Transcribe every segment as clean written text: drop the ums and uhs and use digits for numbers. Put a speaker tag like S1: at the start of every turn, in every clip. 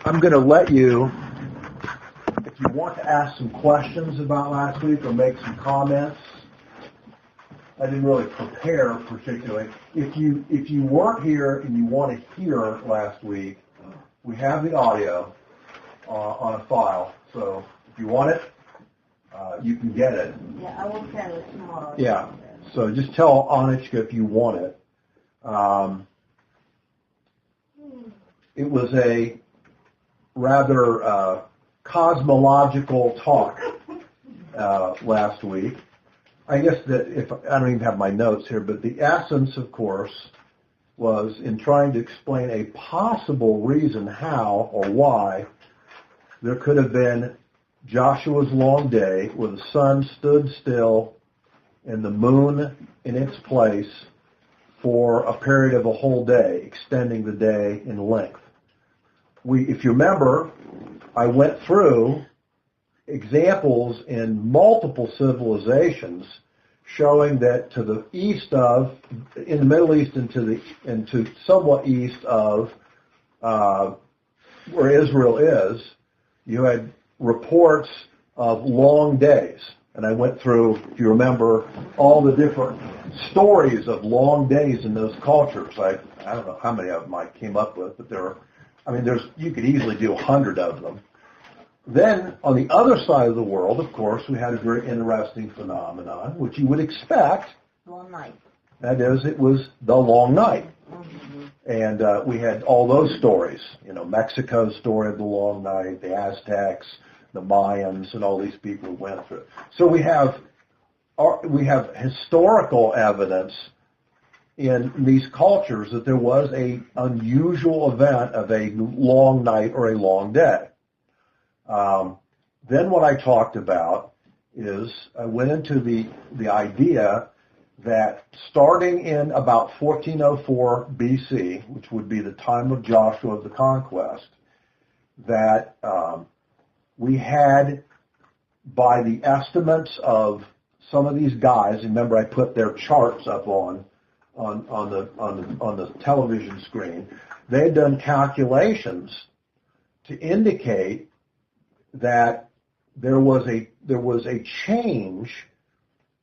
S1: I'm going to let you, if you want to ask some questions about last week or make some comments. I didn't really prepare particularly. If you weren't here and you want to hear last week, we have the audio on a file. So if you want it, you can get it.
S2: Yeah, I will send it tomorrow.
S1: Yeah. So just tell Anichka if you want it. It was a rather cosmological talk last week. I guess that if I don't even have my notes here, but the essence, of course, was in trying to explain a possible reason how or why there could have been Joshua's long day where the sun stood still and the moon in its place for a period of a whole day, extending the day in length. If you remember, I went through examples in multiple civilizations showing that to the east of, in the Middle East and to somewhat east of where Israel is, you had reports of long days. And I went through, if you remember, all the different stories of long days in those cultures. I don't know how many of them I came up with, but you could easily do 100 of them. Then, on the other side of the world, of course, we had a very interesting phenomenon, which you would expect.
S2: Long night.
S1: That is, it was the long night.
S2: Mm-hmm.
S1: And we had all those stories. Mexico's story of the long night, the Aztecs, the Mayans, and all these people who went through it. So we have historical evidence in these cultures that there was an unusual event of a long night or a long day. Then what I talked about is I went into the idea that starting in about 1404 BC, which would be the time of Joshua of the conquest, that we had, by the estimates of some of these guys, remember I put their charts up on the television screen, they had done calculations to indicate that there was a change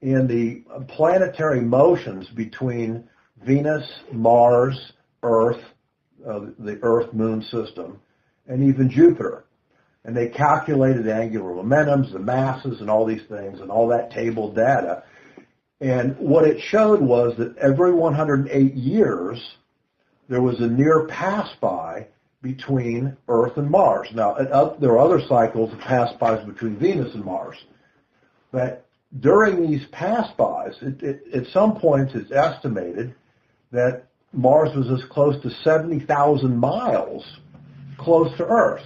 S1: in the planetary motions between Venus, Mars, Earth, the Earth-Moon system, and even Jupiter. And they calculated angular momentums, the masses, and all these things, and all that table data. And what it showed was that every 108 years, there was a near pass-by between Earth and Mars. Now, there are other cycles of pass-bys between Venus and Mars. But during these pass-bys, at some points it's estimated that Mars was as close to 70,000 miles close to Earth.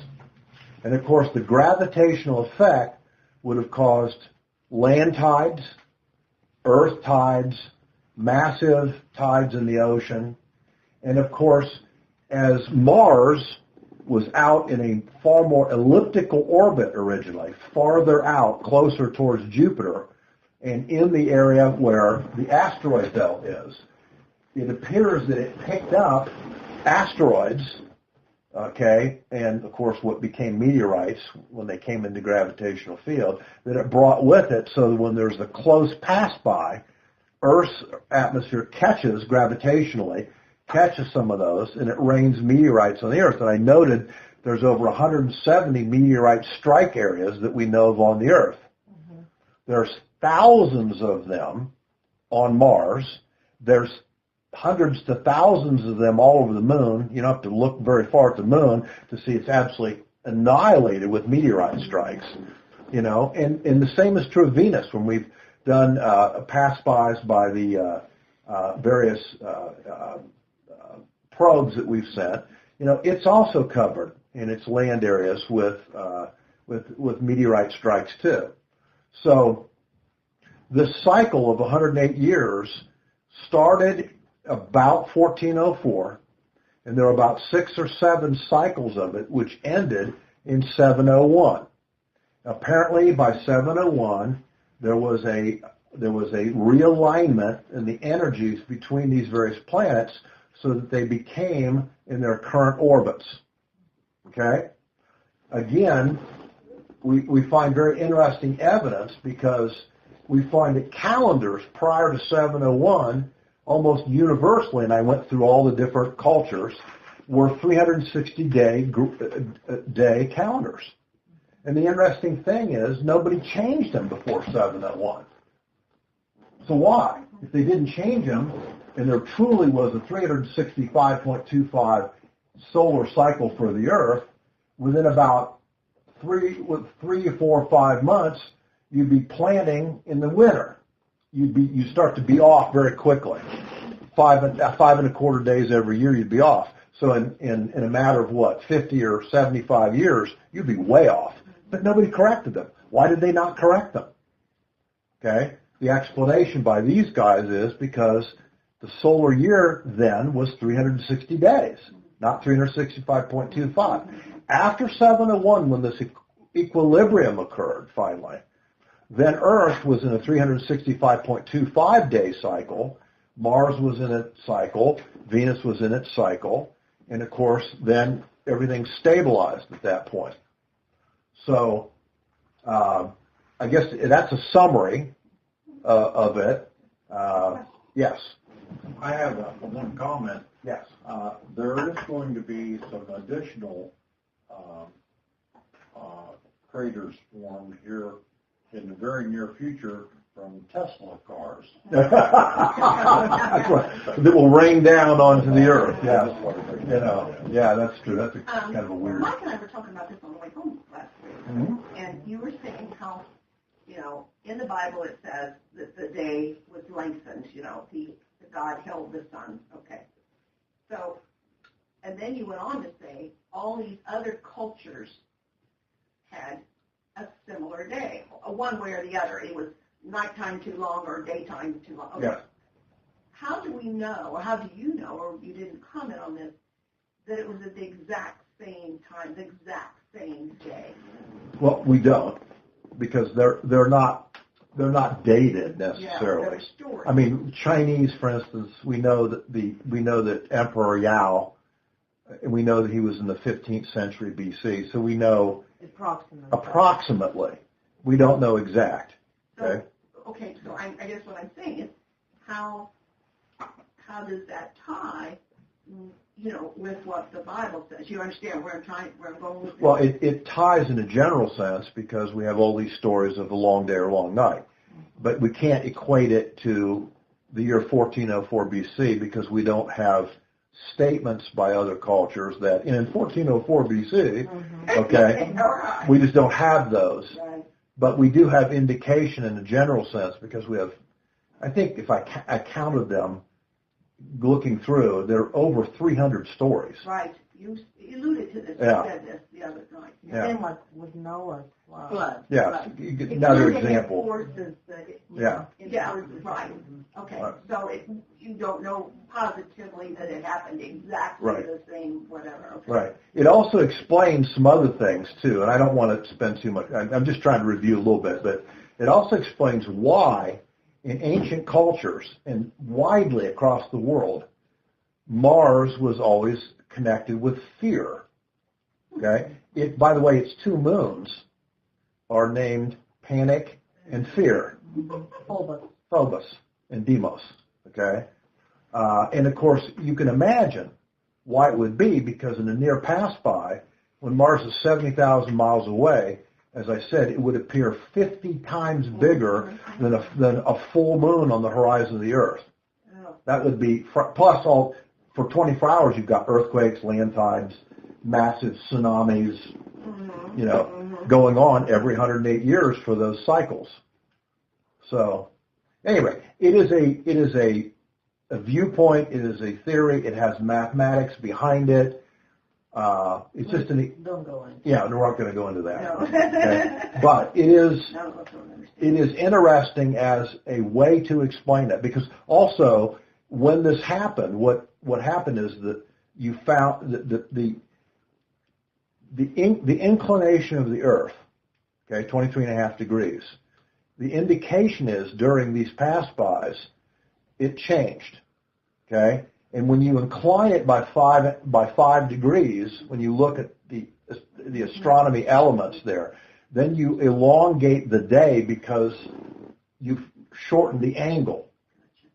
S1: And of course, the gravitational effect would have caused land tides, earth tides, massive tides in the ocean. And of course, as Mars was out in a far more elliptical orbit originally, farther out, closer towards Jupiter, and in the area where the asteroid belt is, it appears that it picked up asteroids, okay, and of course what became meteorites when they came into gravitational field, that it brought with it, so that when there's a close pass-by, Earth's atmosphere catches gravitationally, catches some of those, and it rains meteorites on the Earth. And I noted there's over 170 meteorite strike areas that we know of on the Earth. Mm-hmm. There's thousands of them on Mars. There's hundreds to thousands of them all over the moon. You don't have to look very far at the moon to see it's absolutely annihilated with meteorite strikes. And the same is true of Venus. When we've done pass-bys by the various probes that we've sent, it's also covered in its land areas with meteorite strikes too. So this cycle of 108 years started about 1404, and there were about 6 or 7 cycles of it, which ended in 701. Apparently, by 701, there was a realignment in the energies between these various planets, so that they became in their current orbits. Okay? again, we find very interesting evidence because we find that calendars prior to 701 almost universally, and I went through all the different cultures, were 360-day calendars. And the interesting thing is nobody changed them before 701. So why? If they didn't change them, and there truly was a 365.25 solar cycle for the Earth, within about 3 or 4 or 5 months, you'd be planting in the winter. You start to be off very quickly. 5.25 days every year you'd be off. So in a matter of 50 or 75 years, you'd be way off. But nobody corrected them. Why did they not correct them? Okay? The explanation by these guys is because the solar year then was 360 days, not 365.25. After 701, when this equilibrium occurred finally, then Earth was in a 365.25 day cycle, Mars was in its cycle, Venus was in its cycle, and of course then everything stabilized at that point. So I guess that's a summary of it. Yes.
S3: I have one comment.
S1: Yes.
S3: There is going to be some additional craters formed here in the very near future from Tesla cars.
S1: That's right. That will rain down onto the Earth. Yes. Yeah, that's true. That's kind of a weird.
S4: Mike and I were talking about this on the way home last week, and you were saying how, in the Bible it says that the day was lengthened. God held the sun. Okay. So, and then you went on to say all these other cultures had a similar day, one way or the other. It was nighttime too long or daytime too long. Okay.
S1: Yeah.
S4: How do we know, or how do you know, or you didn't comment on this, that it was at the exact same time, the exact same day?
S1: Well, we don't, because they're not dated necessarily.
S4: Yeah, stories.
S1: I mean, Chinese, for instance, we know that Emperor Yao, we know that he was in the 15th century BC, so we know approximately. We don't know exact. Okay.
S4: So I guess what I'm saying is how does that tie, with what the Bible says? You understand where I'm going with this?
S1: Well, it ties in a general sense because we have all these stories of the long day or long night. But we can't equate it to the year 1404 BC because we don't have statements by other cultures that in 1404 BC, okay, we just don't have those.
S4: Right.
S1: But we do have indication in a general sense because we have, I think if I counted them looking through, there are over 300 stories.
S4: Right. You alluded to this.
S1: Yeah.
S4: You said this the other night.
S1: Yeah.
S2: Same with Noah's flood.
S1: Yeah, another example.
S4: Yeah, right. Okay,
S1: Right.
S4: so you don't know positively that it happened exactly
S1: Right.
S4: the same, whatever. Okay.
S1: Right. It also explains some other things too, and I don't want to spend too much. I'm just trying to review a little bit, but it also explains why in ancient cultures and widely across the world, Mars was always connected with fear. Okay? By the way, its 2 moons are named Panic and Fear. Phobos and Deimos. Okay? And of course, you can imagine why it would be because in the near pass by, when Mars is 70,000 miles away, as I said, it would appear 50 times bigger than a full moon on the horizon of the Earth. That would be, plus for 24 hours you've got earthquakes, land tides, massive tsunamis, going on every 108 years for those cycles. So, anyway, it is a viewpoint. It is a theory. It has mathematics behind it. It's just
S2: Don't go into.
S1: Yeah, we're not going to go into that.
S4: No.
S1: Okay. But it is interesting as a way to explain that because also when this happened, what happened is that you found that the inclination of the Earth, okay, 23.5 degrees. The indication is during these pass-bys, it changed, okay. And when you incline it by 5 degrees, when you look at the astronomy elements there. Then you elongate the day because you've shortened the angle.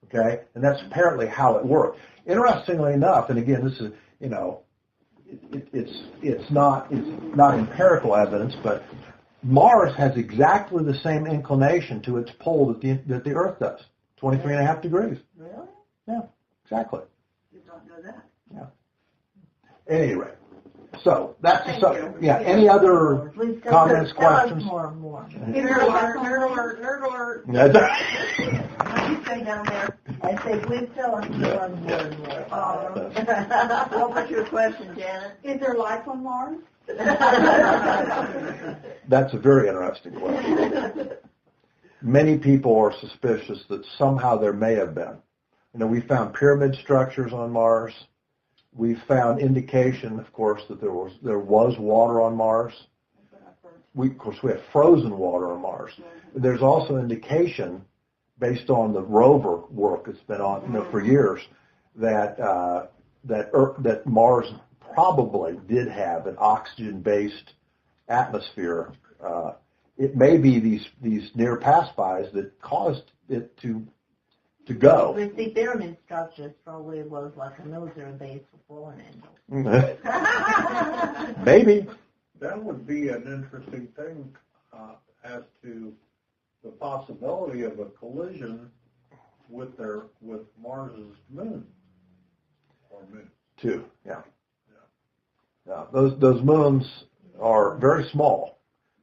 S1: Okay? And that's apparently how it worked. Interestingly enough, and again, this is, it's not empirical evidence, but Mars has exactly the same inclination to its pole that the Earth does, 23.5 degrees.
S2: Really?
S1: Yeah, exactly.
S4: You don't know that.
S1: Yeah. Anyway, so that's
S4: Thank
S1: so.
S4: you.
S1: Yeah. Any other
S2: Please
S1: comments,
S2: tell us
S1: questions?
S2: more and more.
S4: Nerd alert, nerd alert, nerd alert. What do you say down there?
S2: I say, please tell us more and more and more.
S4: What was your question, Janet?
S2: Is there life on Mars?
S1: That's a very interesting question. Many people are suspicious that somehow there may have been. We found pyramid structures on Mars. We found indication, of course, that there was water on Mars. We have frozen water on Mars. There's also indication, based on the rover work that's been on for years, that Mars probably did have an oxygen-based atmosphere. It may be these near pass-bys that caused it to go.
S2: With the pyramid structures probably was like a military base for fallen angels.
S1: Maybe.
S3: That would be an interesting thing as to the possibility of a collision with Mars's moon. Or moon.
S1: Two, yeah. Yeah. Those moons are very small.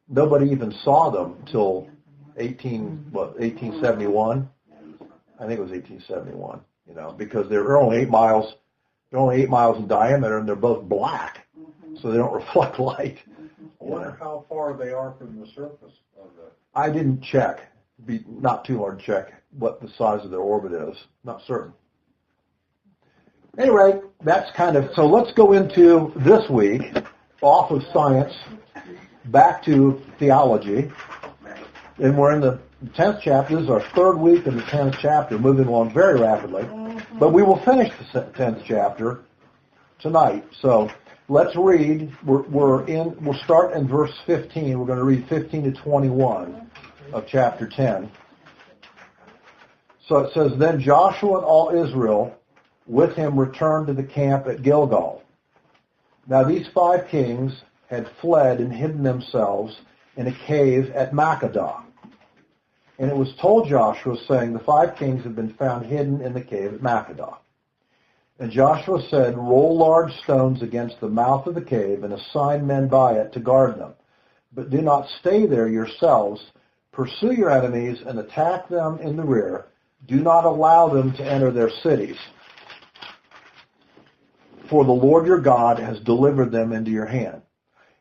S1: Nobody even saw them until 1871. I think it was 1871. Because they're only 8 miles. They're only 8 miles in diameter, and they're both black, so they don't reflect light.
S3: I wonder how far they are from the surface of the.
S1: I didn't check. It'd be not too hard to check what the size of their orbit is. Not certain. Anyway, that's so let's go into this week, off of science, back to theology. And we're in the 10th chapter. This is our third week in the 10th chapter, moving along very rapidly. But we will finish the 10th chapter tonight. So let's read. We'll start in verse 15. We're going to read 15 to 21 of chapter 10. So it says, Then Joshua and all Israel with him returned to the camp at Gilgal. Now these 5 kings had fled and hidden themselves in a cave at Makkedah. And it was told Joshua, saying, The 5 kings have been found hidden in the cave at Makkedah. And Joshua said, Roll large stones against the mouth of the cave and assign men by it to guard them. But do not stay there yourselves. Pursue your enemies and attack them in the rear. Do not allow them to enter their cities. For the Lord your God has delivered them into your hand.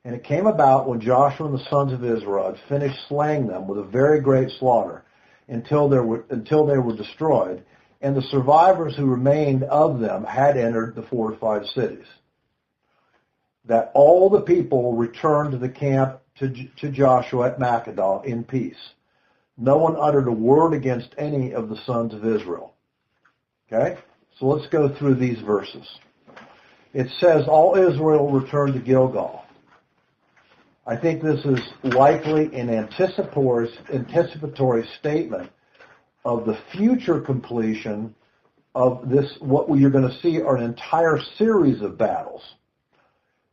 S1: And it came about when Joshua and the sons of Israel had finished slaying them with a very great slaughter until they were destroyed, and the survivors who remained of them had entered the fortified cities, that all the people returned to the camp to Joshua at Makkedah in peace. No one uttered a word against any of the sons of Israel. Okay? So let's go through these verses. It says, all Israel returned to Gilgal. I think this is likely an anticipatory statement of the future completion of this. What you're going to see are an entire series of battles.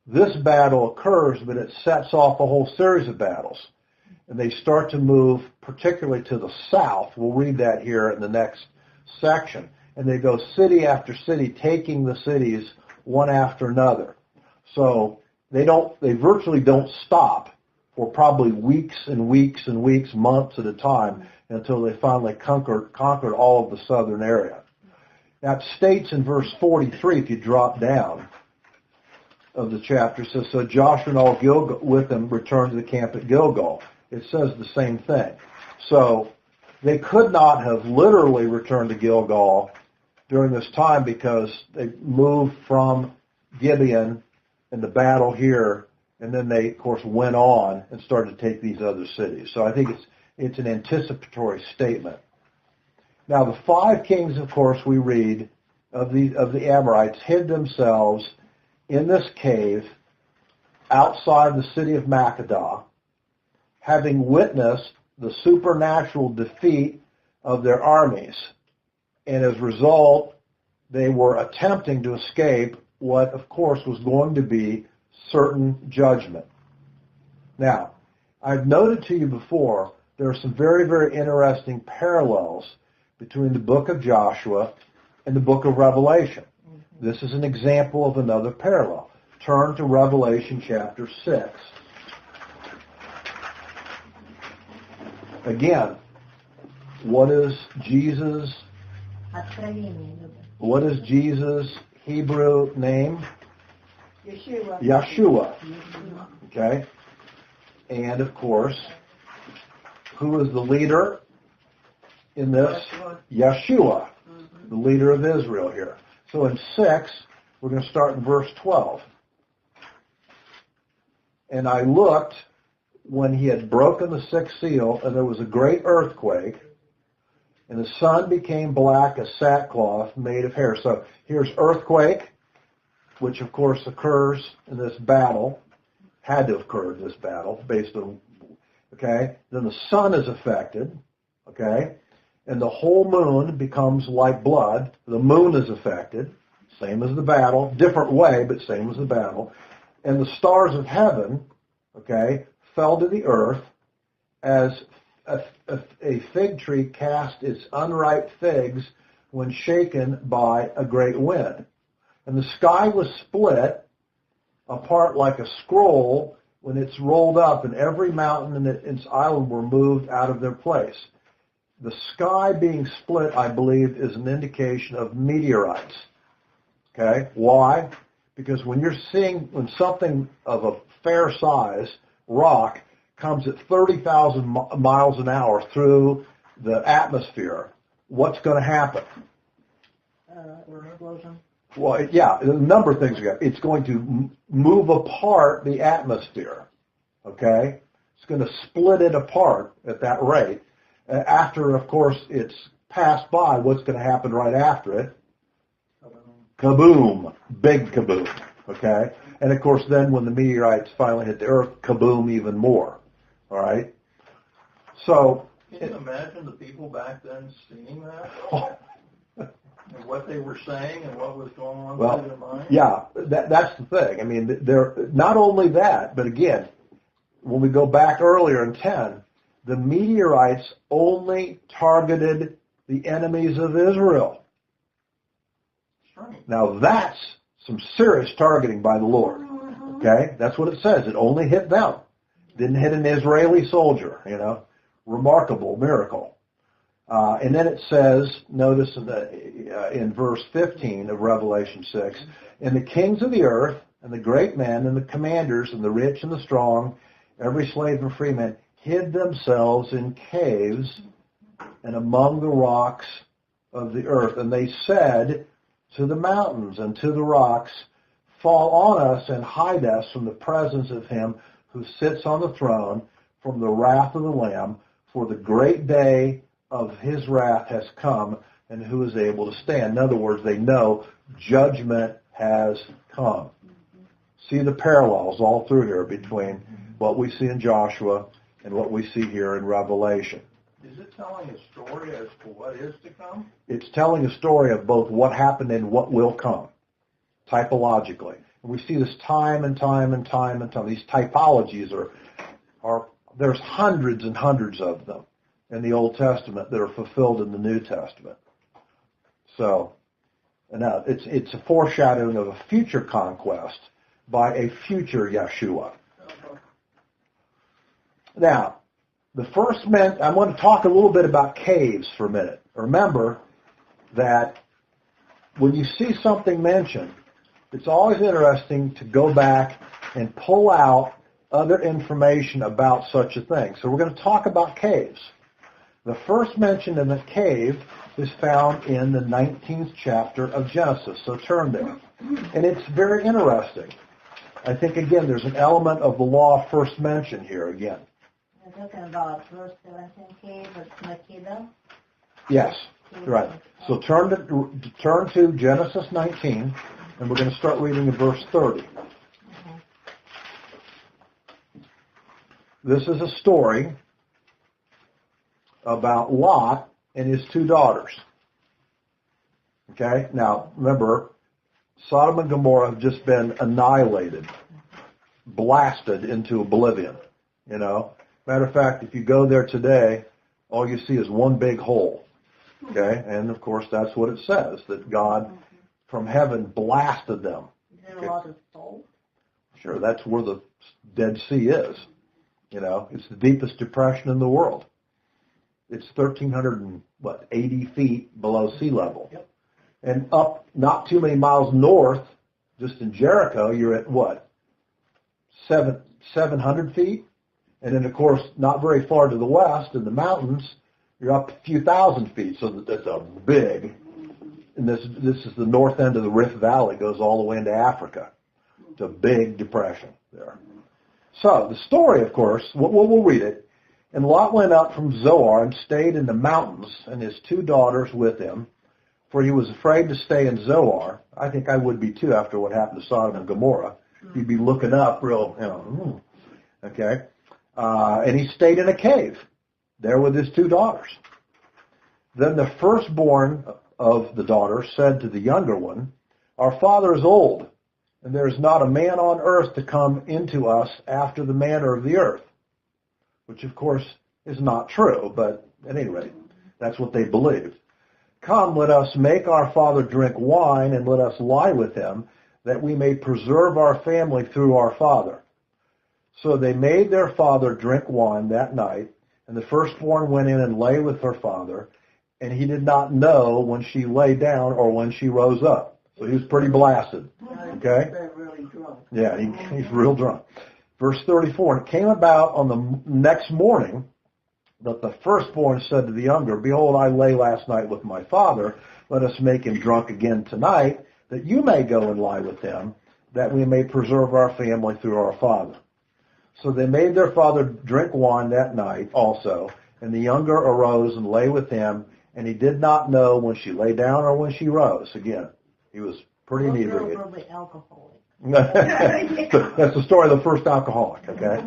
S1: This battle occurs, but it sets off a whole series of battles. And they start to move particularly to the south. We'll read that here in the next section. And they go city after city, taking the cities one after another. So they virtually don't stop for probably weeks and weeks and weeks, months at a time, until they finally conquered all of the southern area. Now it states in verse 43, if you drop down of the chapter, it says, So Joshua and all with them returned to the camp at Gilgal. It says the same thing. So they could not have literally returned to Gilgal during this time because they moved from Gibeon in the battle here, and then they, of course, went on and started to take these other cities. So I think it's an anticipatory statement. Now the 5 kings, of course, we read of the Amorites hid themselves in this cave outside the city of Makkedah, having witnessed the supernatural defeat of their armies. And as a result, they were attempting to escape what, of course, was going to be certain judgment. Now, I've noted to you before, there are some very, very interesting parallels between the book of Joshua and the book of Revelation. This is an example of another parallel. Turn to Revelation chapter 6. Again, what is Jesus' Hebrew name?
S2: Yeshua.
S1: Yeshua. Okay? And of course, who is the leader in this? Yeshua, the leader of Israel here. So in 6, we're going to start in verse 12. And I looked when he had broken the sixth seal, and there was a great earthquake, and the sun became black as sackcloth made of hair. So here's earthquake, which of course occurs in this battle, had to occur in this battle, based on, okay? Then the sun is affected, okay? And the whole moon becomes like blood. The moon is affected, same as the battle, different way, but same as the battle. And the stars of heaven, okay, fell to the earth as a fig tree cast its unripe figs when shaken by a great wind. And the sky was split apart like a scroll when it's rolled up, and every mountain and its island were moved out of their place. The sky being split, I believe, is an indication of meteorites. Okay? Why? Because when something of a fair size, rock, comes at 30,000 miles an hour through the atmosphere, what's going to happen?
S2: Explosion.
S1: Well, yeah, a number of things. It's going to move apart the atmosphere, okay? It's going to split it apart at that rate. After, of course, it's passed by, what's going to happen right after it? Kaboom. Big kaboom, okay? And, of course, then when the meteorites finally hit the Earth, kaboom even more, all right? So...
S5: Can you imagine the people back then seeing that? And what they were saying and what was going on through their mind?
S1: Yeah, that's the thing. I mean, they're not only that, but again, when we go back earlier in 10, the meteorites only targeted the enemies of Israel.
S5: Right.
S1: Now that's some serious targeting by the Lord. Okay? That's what it says. It only hit them. Didn't hit an Israeli soldier, Remarkable miracle. And then it says, notice in verse 15 of Revelation 6, and the kings of the earth, and the great men, and the commanders, and the rich and the strong, every slave and free man, hid themselves in caves and among the rocks of the earth. And they said to the mountains and to the rocks, fall on us and hide us from the presence of him who sits on the throne, from the wrath of the Lamb, for the great day of his wrath has come, and who is able to stand. In other words, they know judgment has come. See the parallels all through here between what we see in Joshua and what we see here in Revelation.
S5: Is it telling a story as to what is to come?
S1: It's telling a story of both what happened and what will come, typologically. And we see this time and time and time and time. These typologies are there's hundreds and hundreds of them in the Old Testament that are fulfilled in the New Testament. So, now it's a foreshadowing of a future conquest by a future Yeshua. Now, I want to talk a little bit about caves for a minute. Remember that when you see something mentioned, it's always interesting to go back and pull out other information about such a thing. So we're going to talk about caves. The first mention in the cave is found in the 19th chapter of Genesis, so turn there. And it's very interesting. I think, again, there's an element of the law first mentioned here again.
S2: You're talking about verse 17 cave of Makkedah?
S1: Yes, right. So turn to Genesis 19, and we're going to start reading in verse 30. This is a story about Lot and his two daughters. Okay? Now, remember, Sodom and Gomorrah have just been annihilated, blasted into oblivion, you know. Matter of fact, if you go there today, all you see is one big hole, okay? And, of course, that's what it says, that God from heaven blasted them.
S2: Is there a lot of salt?
S1: Sure, that's where the Dead Sea is. You know, it's the deepest depression in the world. It's 1,380 feet below sea level.
S5: Yep.
S1: And up not too many miles north, just in Jericho, you're at what? 700 feet? And then, of course, not very far to the west in the mountains, you're up a few thousand feet. So that's a big, and this is the north end of the Rift Valley, goes all the way into Africa. It's a big depression there. So the story, of course, we'll read it. And Lot went up from Zoar and stayed in the mountains, and his two daughters with him, for he was afraid to stay in Zoar. I think I would be too after what happened to Sodom and Gomorrah. You'd be looking up real, you know, okay. And he stayed in a cave there with his two daughters. Then the firstborn of the daughters said to the younger one, "Our father is old, and there is not a man on earth to come into us after the manner of the earth," which of course is not true, but at any rate, that's what they believed. "Come, let us make our father drink wine, and let us lie with him, that we may preserve our family through our father." So they made their father drink wine that night, and the firstborn went in and lay with her father, and he did not know when she lay down or when she rose up. So he was pretty blasted. Okay?
S4: They're really drunk.
S1: Yeah, he's real drunk. Verse 34, "And it came about on the next morning that the firstborn said to the younger, 'Behold, I lay last night with my father. Let us make him drunk again tonight, that you may go and lie with him, that we may preserve our family through our father.' So they made their father drink wine that night also, and the younger arose and lay with him, and he did not know when she lay down or when she rose." Again, he was pretty inebriated.
S2: Probably alcoholic.
S1: That's the story of the first alcoholic, okay?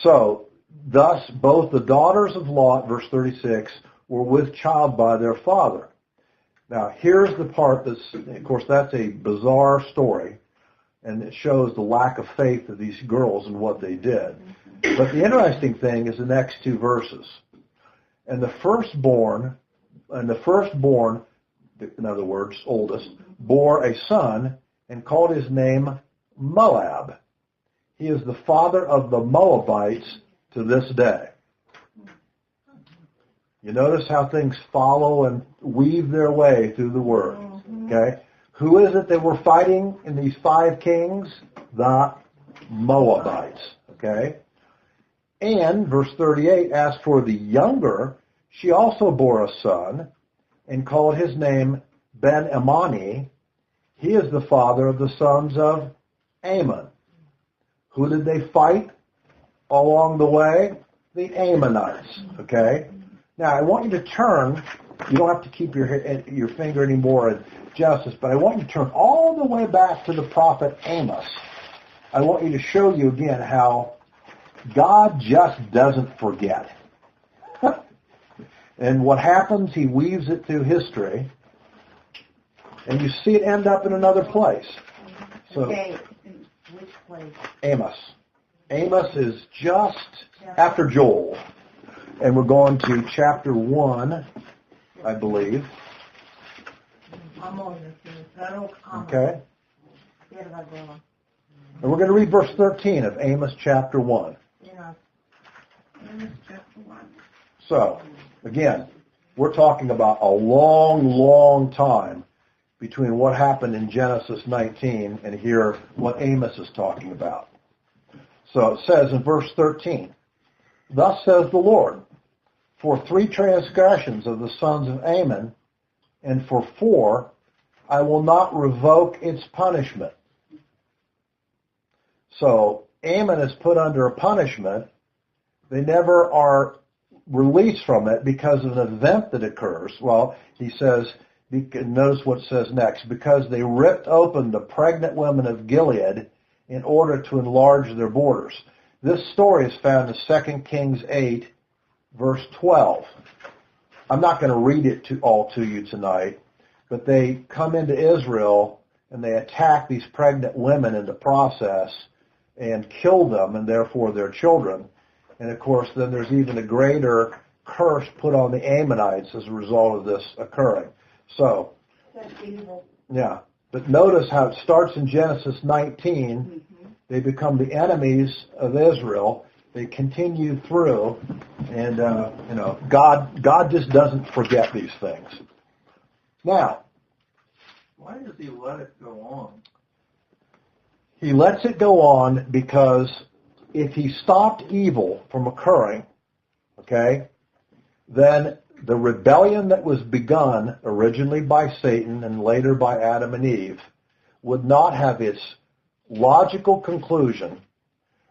S1: So, thus both the daughters of Lot, verse 36, were with child by their father. Now, here's the part that's, of course, that's a bizarre story, and it shows the lack of faith of these girls and what they did. But the interesting thing is the next two verses. And the firstborn, in other words, oldest, bore a son and called his name Moab. He is the father of the Moabites to this day. You notice how things follow and weave their way through the Word. Okay? Who is it that we're fighting in these 5 kings? The Moabites. Okay? And, verse 38, as for the younger, she also bore a son and called his name Ben-Amani. He is the father of the sons of Ammon. Who did they fight along the way? The Ammonites. Okay? Now, I want you to turn. You don't have to keep your finger anymore at Genesis, but I want you to turn all the way back to the prophet Amos. I want you to show you again how God just doesn't forget. And what happens, he weaves it through history, and you see it end up in another place. So,
S2: Okay, which place?
S1: Amos. Amos is just after Joel. And we're going to chapter 1, I believe. Okay. And we're going to read verse 13 of Amos chapter 1.
S4: Amos chapter 1.
S1: So, again, we're talking about a long, long time between what happened in Genesis 19 and here what Amos is talking about. So it says in verse 13, "Thus says the Lord, for 3 transgressions of the sons of Ammon, and for 4, I will not revoke its punishment." So Ammon is put under a punishment. They never are released from it because of an event that occurs. Well, he says, notice what it says next, "because they ripped open the pregnant women of Gilead in order to enlarge their borders." This story is found in 2 Kings 8, verse 12. I'm not going to read it all to you tonight, but they come into Israel and they attack these pregnant women in the process and kill them and therefore their children. And of course, then there's even a greater curse put on the Ammonites as a result of this occurring. So,
S4: That's evil.
S1: yeah. But notice how it starts in Genesis 19. They become the enemies of Israel. They continue through, and God just doesn't forget these things. Now,
S5: why does he let it go on?
S1: He lets it go on because if he stopped evil from occurring, okay, then the rebellion that was begun originally by Satan and later by Adam and Eve would not have its logical conclusion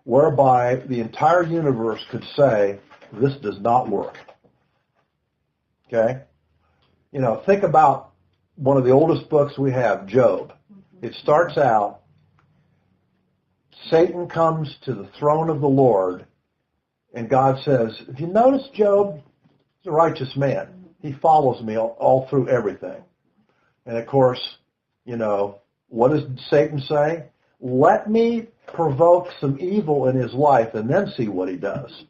S1: whereby the entire universe could say, this does not work. Okay? You know, think about one of the oldest books we have, Job. It starts out, Satan comes to the throne of the Lord, and God says, if you notice Job, he's a righteous man. He follows me all through everything. And of course, you know, what does Satan say? Let me provoke some evil in his life and then see what he does.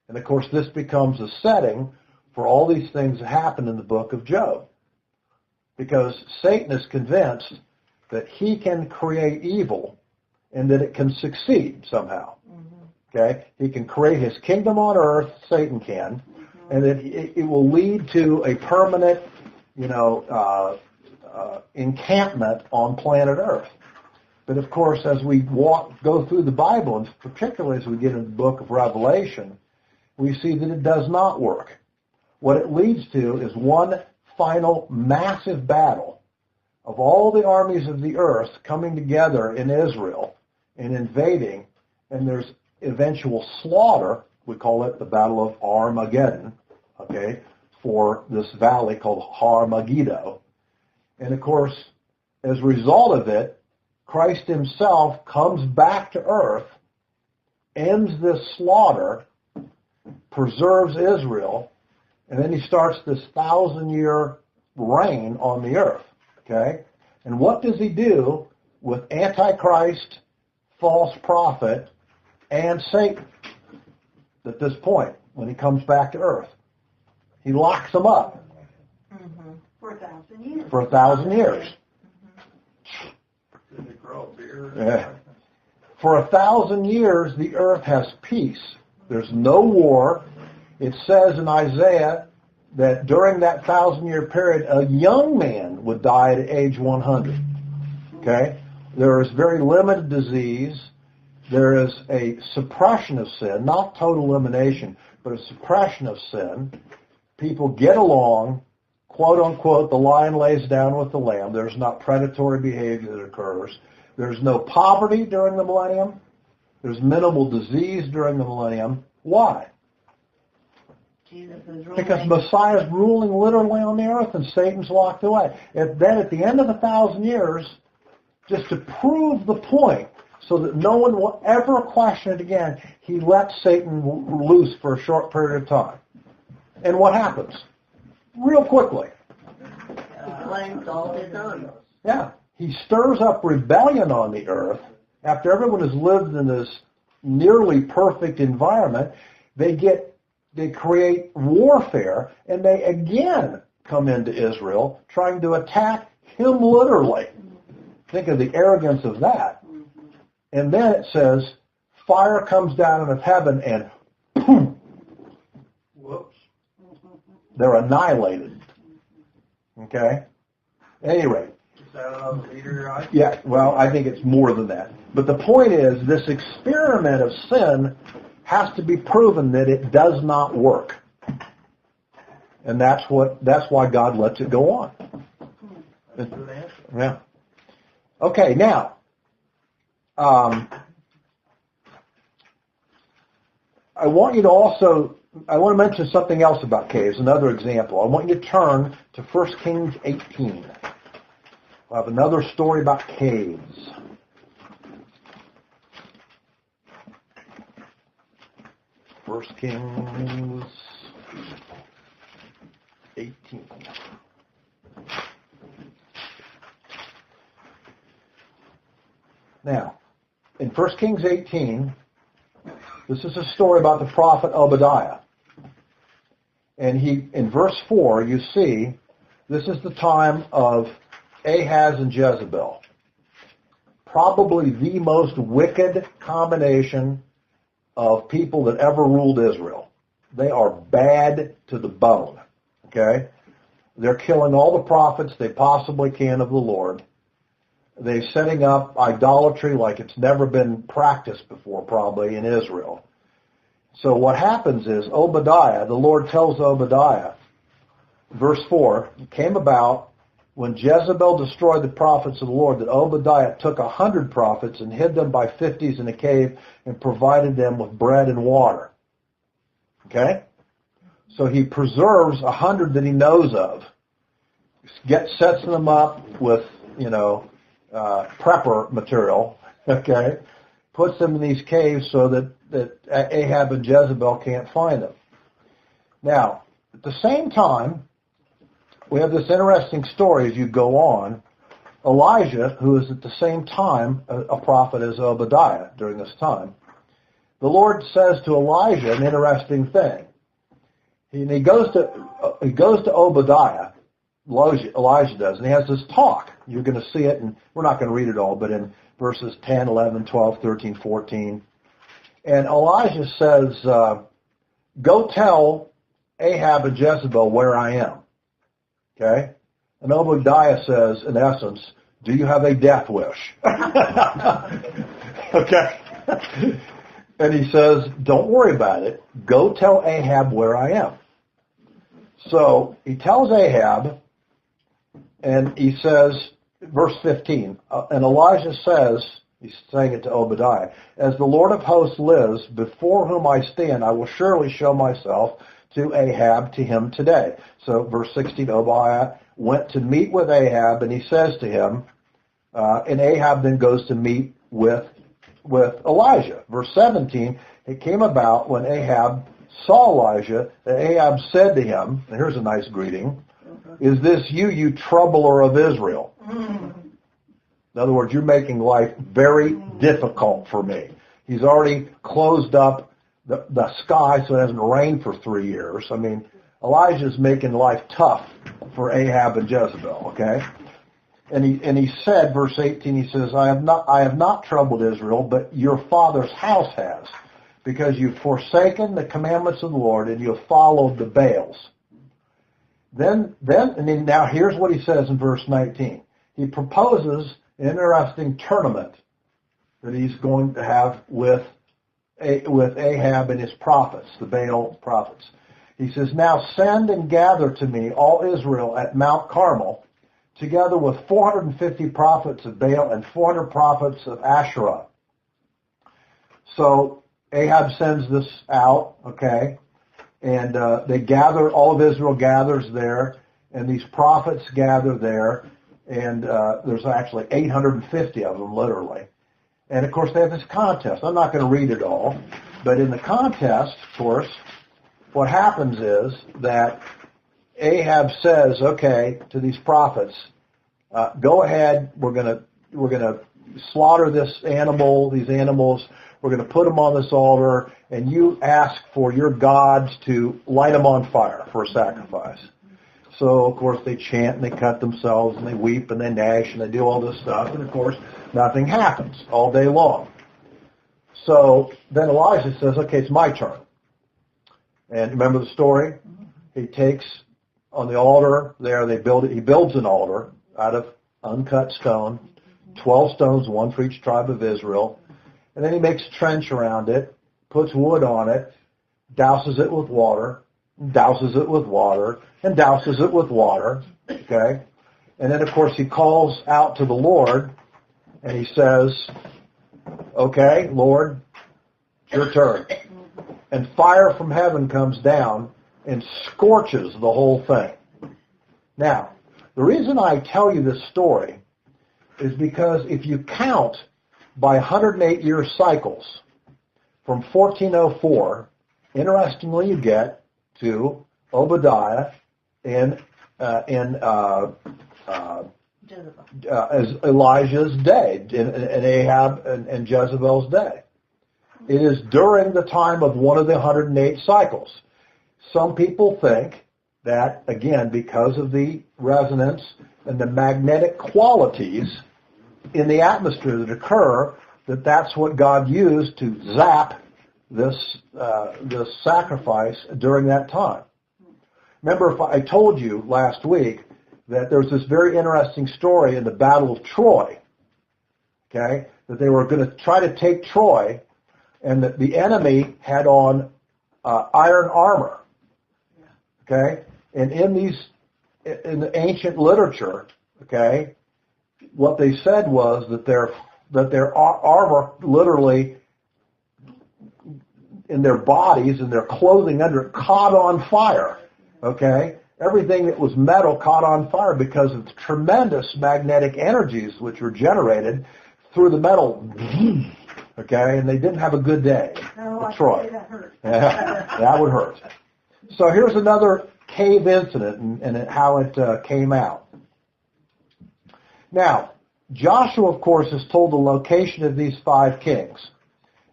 S1: And of course, this becomes a setting for all these things that happen in the book of Job. Because Satan is convinced that he can create evil and that it can succeed somehow. Okay? He can create his kingdom on earth, Satan can, and that it will lead to a permanent, encampment on planet Earth. But of course, as we go through the Bible, and particularly as we get into the book of Revelation, we see that it does not work. What it leads to is one final massive battle of all the armies of the earth coming together in Israel and invading, and there's eventual slaughter. We call it the Battle of Armageddon, okay, for this valley called Har Megiddo. And of course, as a result of it, Christ himself comes back to earth, ends this slaughter, preserves Israel, and then he starts this 1,000-year reign on the earth, okay? And what does he do with Antichrist, false prophet, and Satan at this point when he comes back to earth? He locks them up.
S4: For 1,000 years.
S1: For 1,000 years.
S5: Did they grow a beard?
S1: Yeah. For 1,000 years, the earth has peace. There's no war. It says in Isaiah that during that 1,000-year period, a young man would die at age 100. Okay? There is very limited disease. There is a suppression of sin, not total elimination, but a suppression of sin. People get along, quote unquote, the lion lays down with the lamb. There's not predatory behavior that occurs. There's no poverty during the millennium. There's minimal disease during the millennium. Why?
S2: Jesus is ruling.
S1: Because Messiah is ruling literally on the earth and Satan's locked away. And then at the end of 1,000 years, just to prove the point, so that no one will ever question it again, he lets Satan loose for a short period of time. And what happens? Real quickly.
S2: He claims all his own.
S1: Yeah. He stirs up rebellion on the earth. After everyone has lived in this nearly perfect environment, they create warfare, and they again come into Israel trying to attack him literally. Think of the arrogance of that. And then it says, fire comes down out of heaven and boom,
S5: Whoops.
S1: they're annihilated. Okay? At any rate.
S5: Is that another meteorite?
S1: Yeah, well, I think it's more than that. But the point is, this experiment of sin has to be proven that it does not work. And that's why God lets it go on.
S5: That's a good answer.
S1: Yeah. Okay, now, I want to mention something else about caves, another example. I want you to turn to 1 Kings 18. I have another story about caves. 1 Kings 18. Now, in 1 Kings 18, this is a story about the prophet Obadiah. And in verse 4, you see, this is the time of Ahaz and Jezebel. Probably the most wicked combination of people that ever ruled Israel. They are bad to the bone. Okay? They're killing all the prophets they possibly can of the Lord. They're setting up idolatry like it's never been practiced before, probably, in Israel. So what happens is Obadiah, the Lord tells Obadiah, verse 4, it came about when Jezebel destroyed the prophets of the Lord that Obadiah took 100 prophets and hid them by 50s in a cave and provided them with bread and water. Okay? So he preserves 100 that he knows of, sets them up with, prepper material, okay, puts them in these caves so that Ahab and Jezebel can't find them. Now, at the same time, we have this interesting story as you go on. Elijah, who is at the same time a prophet as Obadiah during this time, the Lord says to Elijah an interesting thing. He goes to Obadiah, Elijah does, and he has this talk. You're going to see it, and we're not going to read it all, but in verses 10, 11, 12, 13, 14. And Elijah says, go tell Ahab and Jezebel where I am. Okay? And Obadiah says, in essence, do you have a death wish? Okay? And he says, don't worry about it. Go tell Ahab where I am. So he tells Ahab, and he says, verse 15, and Elijah says, he's saying it to Obadiah, as the Lord of hosts lives, before whom I stand, I will surely show myself to Ahab, to him today. So verse 16, Obadiah went to meet with Ahab, and he says to him, and Ahab then goes to meet with Elijah. Verse 17, it came about when Ahab saw Elijah, that Ahab said to him, and here's a nice greeting, is this you troubler of Israel? In other words, you're making life very difficult for me. He's already closed up the sky so it hasn't rained for 3 years. I mean, Elijah's making life tough for Ahab and Jezebel, okay? And he said, verse 18, he says, I have not troubled Israel, but your father's house has, because you've forsaken the commandments of the Lord and you've followed the Baals. Then now here's what he says in verse 19. He proposes an interesting tournament that he's going to have with Ahab and his prophets, the Baal prophets. He says, now send and gather to me all Israel at Mount Carmel, together with 450 prophets of Baal and 400 prophets of Asherah. So Ahab sends this out, okay, and they gather, all of Israel gathers there, and these prophets gather there, and there's actually 850 of them, literally. And, of course, they have this contest. I'm not going to read it all, but in the contest, of course, what happens is that Ahab says, okay, to these prophets, go ahead, we're going to slaughter these animals, we're going to put them on this altar, and you ask for your gods to light them on fire for a sacrifice. So, of course, they chant and they cut themselves and they weep and they gnash and they do all this stuff, and, of course, nothing happens all day long. So then Elijah says, okay, it's my turn. And remember the story? He takes on the altar there, he builds an altar out of uncut stone, 12 stones, one for each tribe of Israel. And then he makes a trench around it, puts wood on it, douses it with water, douses it with water, and douses it with water. Okay? And then, of course, he calls out to the Lord, and he says, okay, Lord, it's your turn. And fire from heaven comes down and scorches the whole thing. Now, the reason I tell you this story is because if you count by 108-year cycles from 1404 interestingly, you get to Obadiah in as Elijah's day, in Ahab and Jezebel's day. It is during the time of one of the 108 cycles. Some people think that, again, because of the resonance and the magnetic qualities in the atmosphere that occur, that's what God used to zap this sacrifice during that time. Remember, I told you last week that there was this very interesting story in the Battle of Troy, okay, that they were going to try to take Troy, and that the enemy had on iron armor, okay, and in the ancient literature, okay, what they said was that their armor literally in their bodies and their clothing under it caught on fire, okay? Everything that was metal caught on fire because of the tremendous magnetic energies which were generated through the metal, okay? And they didn't have a good day at Troy.
S4: That hurt.
S1: Yeah, that would hurt. So here's another cave incident and how it came out. Now, Joshua, of course, is told the location of these 5 kings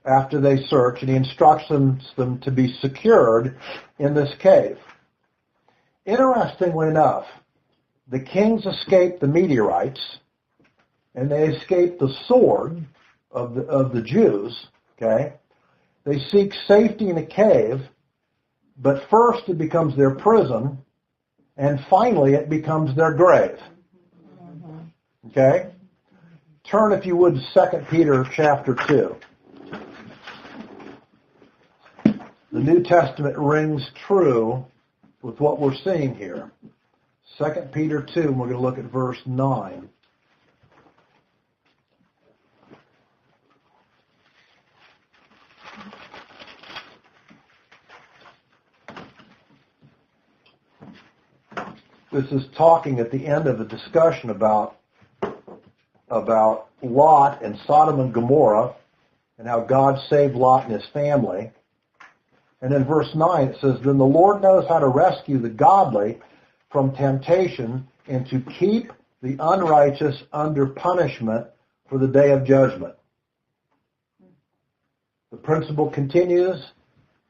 S1: after they search, and he instructs them to be secured in this cave. Interestingly enough, the kings escaped the meteorites, and they escaped the sword of the Jews, okay? They seek safety in a cave, but first it becomes their prison, and finally it becomes their grave. Okay? Turn, if you would, to 2 Peter chapter 2. The New Testament rings true with what we're seeing here. 2 Peter 2, and we're going to look at verse 9. This is talking at the end of the discussion about Lot and Sodom and Gomorrah and how God saved Lot and his family. And in verse 9 it says, "Then the Lord knows how to rescue the godly from temptation and to keep the unrighteous under punishment for the day of judgment." The principle continues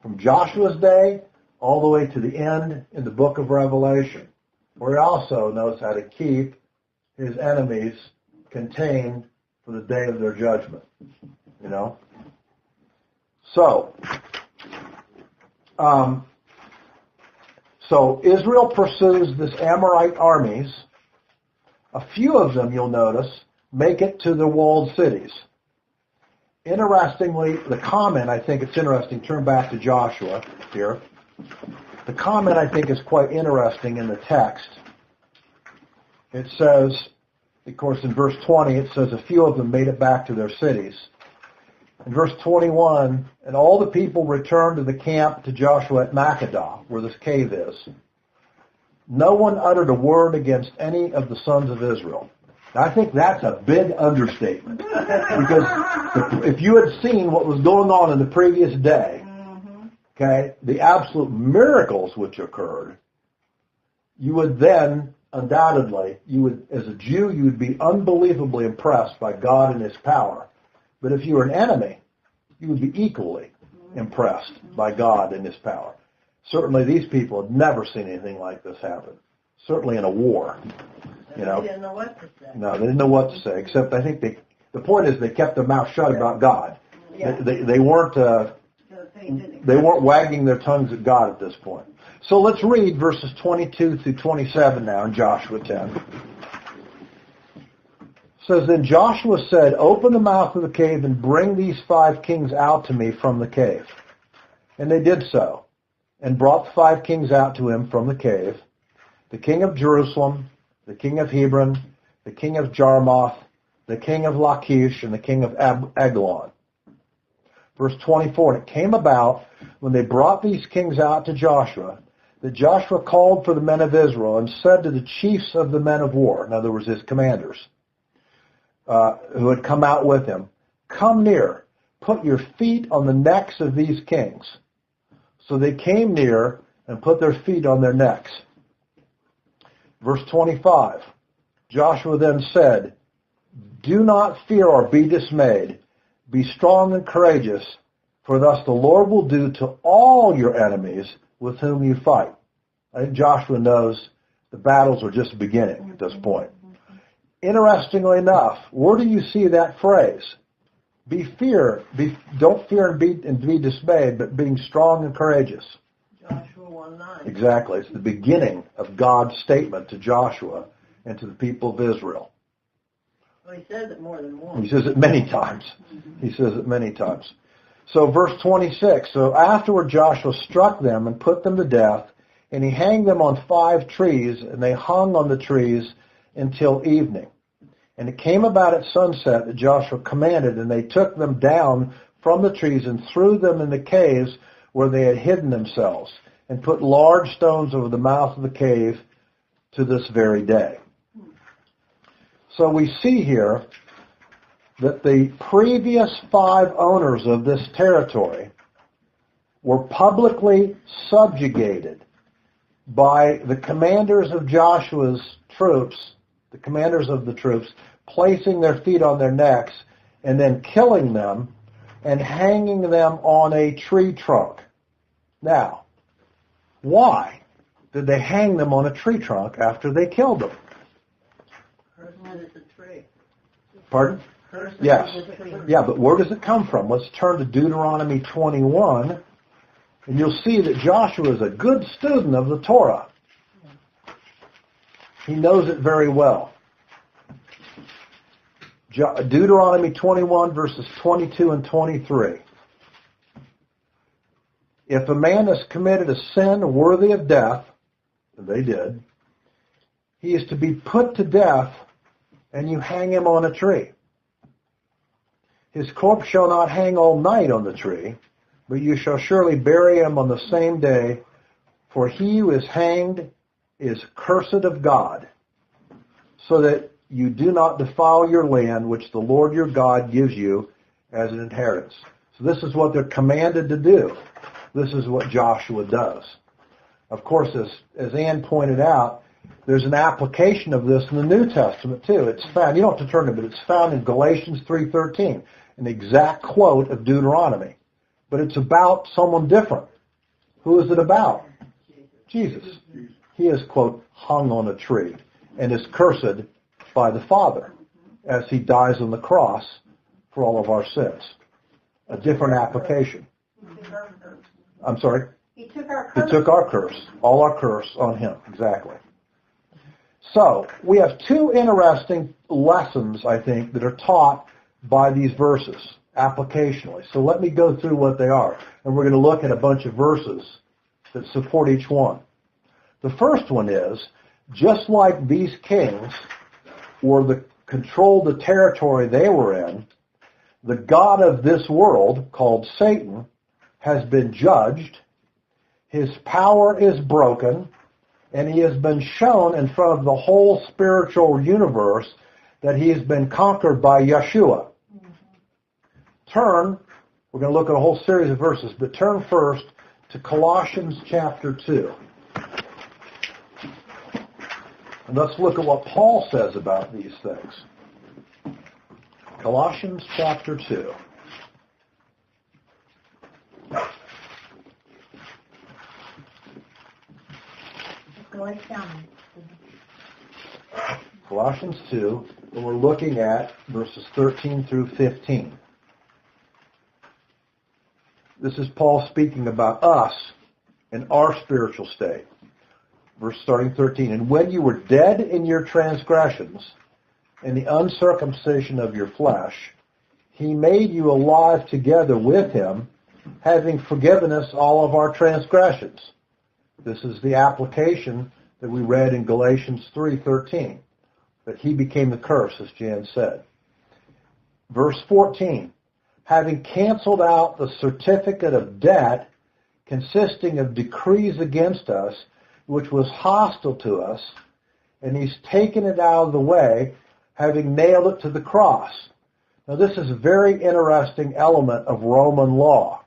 S1: from Joshua's day all the way to the end in the book of Revelation, where he also knows how to keep his enemies contained for the day of their judgment. You know? So Israel pursues this Amorite armies. A few of them, you'll notice, make it to the walled cities. Interestingly, the comment, I think it's interesting, turn back to Joshua here. The comment, I think, is quite interesting in the text. It says, of course, in verse 20, it says a few of them made it back to their cities. In verse 21, and all the people returned to the camp to Joshua at Makkedah, where this cave is. No one uttered a word against any of the sons of Israel. Now, I think that's a big understatement. Because if you had seen what was going on in the previous day, okay, the absolute miracles which occurred, you would then, undoubtedly, as a Jew, you would be unbelievably impressed by God and His power. But if you were an enemy, you would be equally impressed by God and His power. Certainly these people had never seen anything like this happen. Certainly in a war. You know.
S2: They didn't know what to say.
S1: No, they didn't know what to say, except I think the point is they kept their mouth shut about God.
S2: Yeah.
S1: They weren't wagging their tongues at God at this point. So let's read verses 22 through 27 now in Joshua 10. It says, "Then Joshua said, 'Open the mouth of the cave and bring these 5 kings out to me from the cave.' And they did so, and brought the 5 kings out to him from the cave, the king of Jerusalem, the king of Hebron, the king of Jarmuth, the king of Lachish, and the king of Eglon." Verse 24, "And it came about, when they brought these kings out to Joshua, that Joshua called for the men of Israel and said to the chiefs of the men of war," in other words, his commanders, who had come out with him, "Come near, put your feet on the necks of these kings." So they came near and put their feet on their necks. Verse 25, Joshua then said, "Do not fear or be dismayed. Be strong and courageous, for thus the Lord will do to all your enemies with whom you fight." I think Joshua knows the battles are just beginning at this point. Interestingly enough, where do you see that phrase? Don't fear and be dismayed, but being strong and courageous.
S2: Joshua 1:9.
S1: Exactly. It's the beginning of God's statement to Joshua and to the people of Israel.
S2: Well, he says it more than once.
S1: He says it many times. He says it many times. So verse 26, so afterward Joshua struck them and put them to death, and he hanged them on 5 trees, and they hung on the trees until evening. And it came about at sunset that Joshua commanded, and they took them down from the trees and threw them in the caves where they had hidden themselves, and put large stones over the mouth of the cave to this very day. So we see here that the previous 5 owners of this territory were publicly subjugated by the commanders of Joshua's troops, the commanders of the troops, placing their feet on their necks and then killing them and hanging them on a tree trunk. Now, why did they hang them on a tree trunk after they killed them?
S2: Person is a tree.
S1: Pardon?
S2: Person
S1: Yes.
S2: is a tree.
S1: Yeah, but where does it come from? Let's turn to Deuteronomy 21, and you'll see that Joshua is a good student of the Torah. He knows it very well. Deuteronomy 21, verses 22 and 23. If a man has committed a sin worthy of death, and they did, he is to be put to death, and you hang him on a tree. His corpse shall not hang all night on the tree, but you shall surely bury him on the same day, for he who is hanged is cursed of God, so that you do not defile your land, which the Lord your God gives you as an inheritance. So this is what they're commanded to do. This is what Joshua does. Of course, as Ann pointed out, there's an application of this in the New Testament too. It's found, you don't have to turn to it, but it's found in Galatians 3:13, an exact quote of Deuteronomy. But it's about someone different. Who is it about? Jesus. He is, quote, hung on a tree and is cursed by the Father as he dies on the cross for all of our sins. A different application. I'm sorry?
S4: He took our
S1: He
S4: curse.
S1: took our curse, all our curse on him, exactly. So, we have 2 interesting lessons, I think, that are taught by these verses, applicationally. So let me go through what they are. And we're going to look at a bunch of verses that support each one. The first one is, just like these kings controlled the territory they were in, the god of this world, called Satan, has been judged, his power is broken, and he has been shown in front of the whole spiritual universe that he has been conquered by Yeshua. We're going to look at a whole series of verses, but turn first to Colossians chapter 2. And let's look at what Paul says about these things. Colossians chapter 2. Colossians 2, and we're looking at verses 13 through 15. This is Paul speaking about us and our spiritual state. Verse starting 13, and when you were dead in your transgressions and the uncircumcision of your flesh, he made you alive together with him, having forgiven us all of our transgressions. This is the application that we read in Galatians 3:13, that he became the curse, as Jan said. Verse 14, having canceled out the certificate of debt consisting of decrees against us, which was hostile to us, and he's taken it out of the way, having nailed it to the cross. Now this is a very interesting element of Roman law.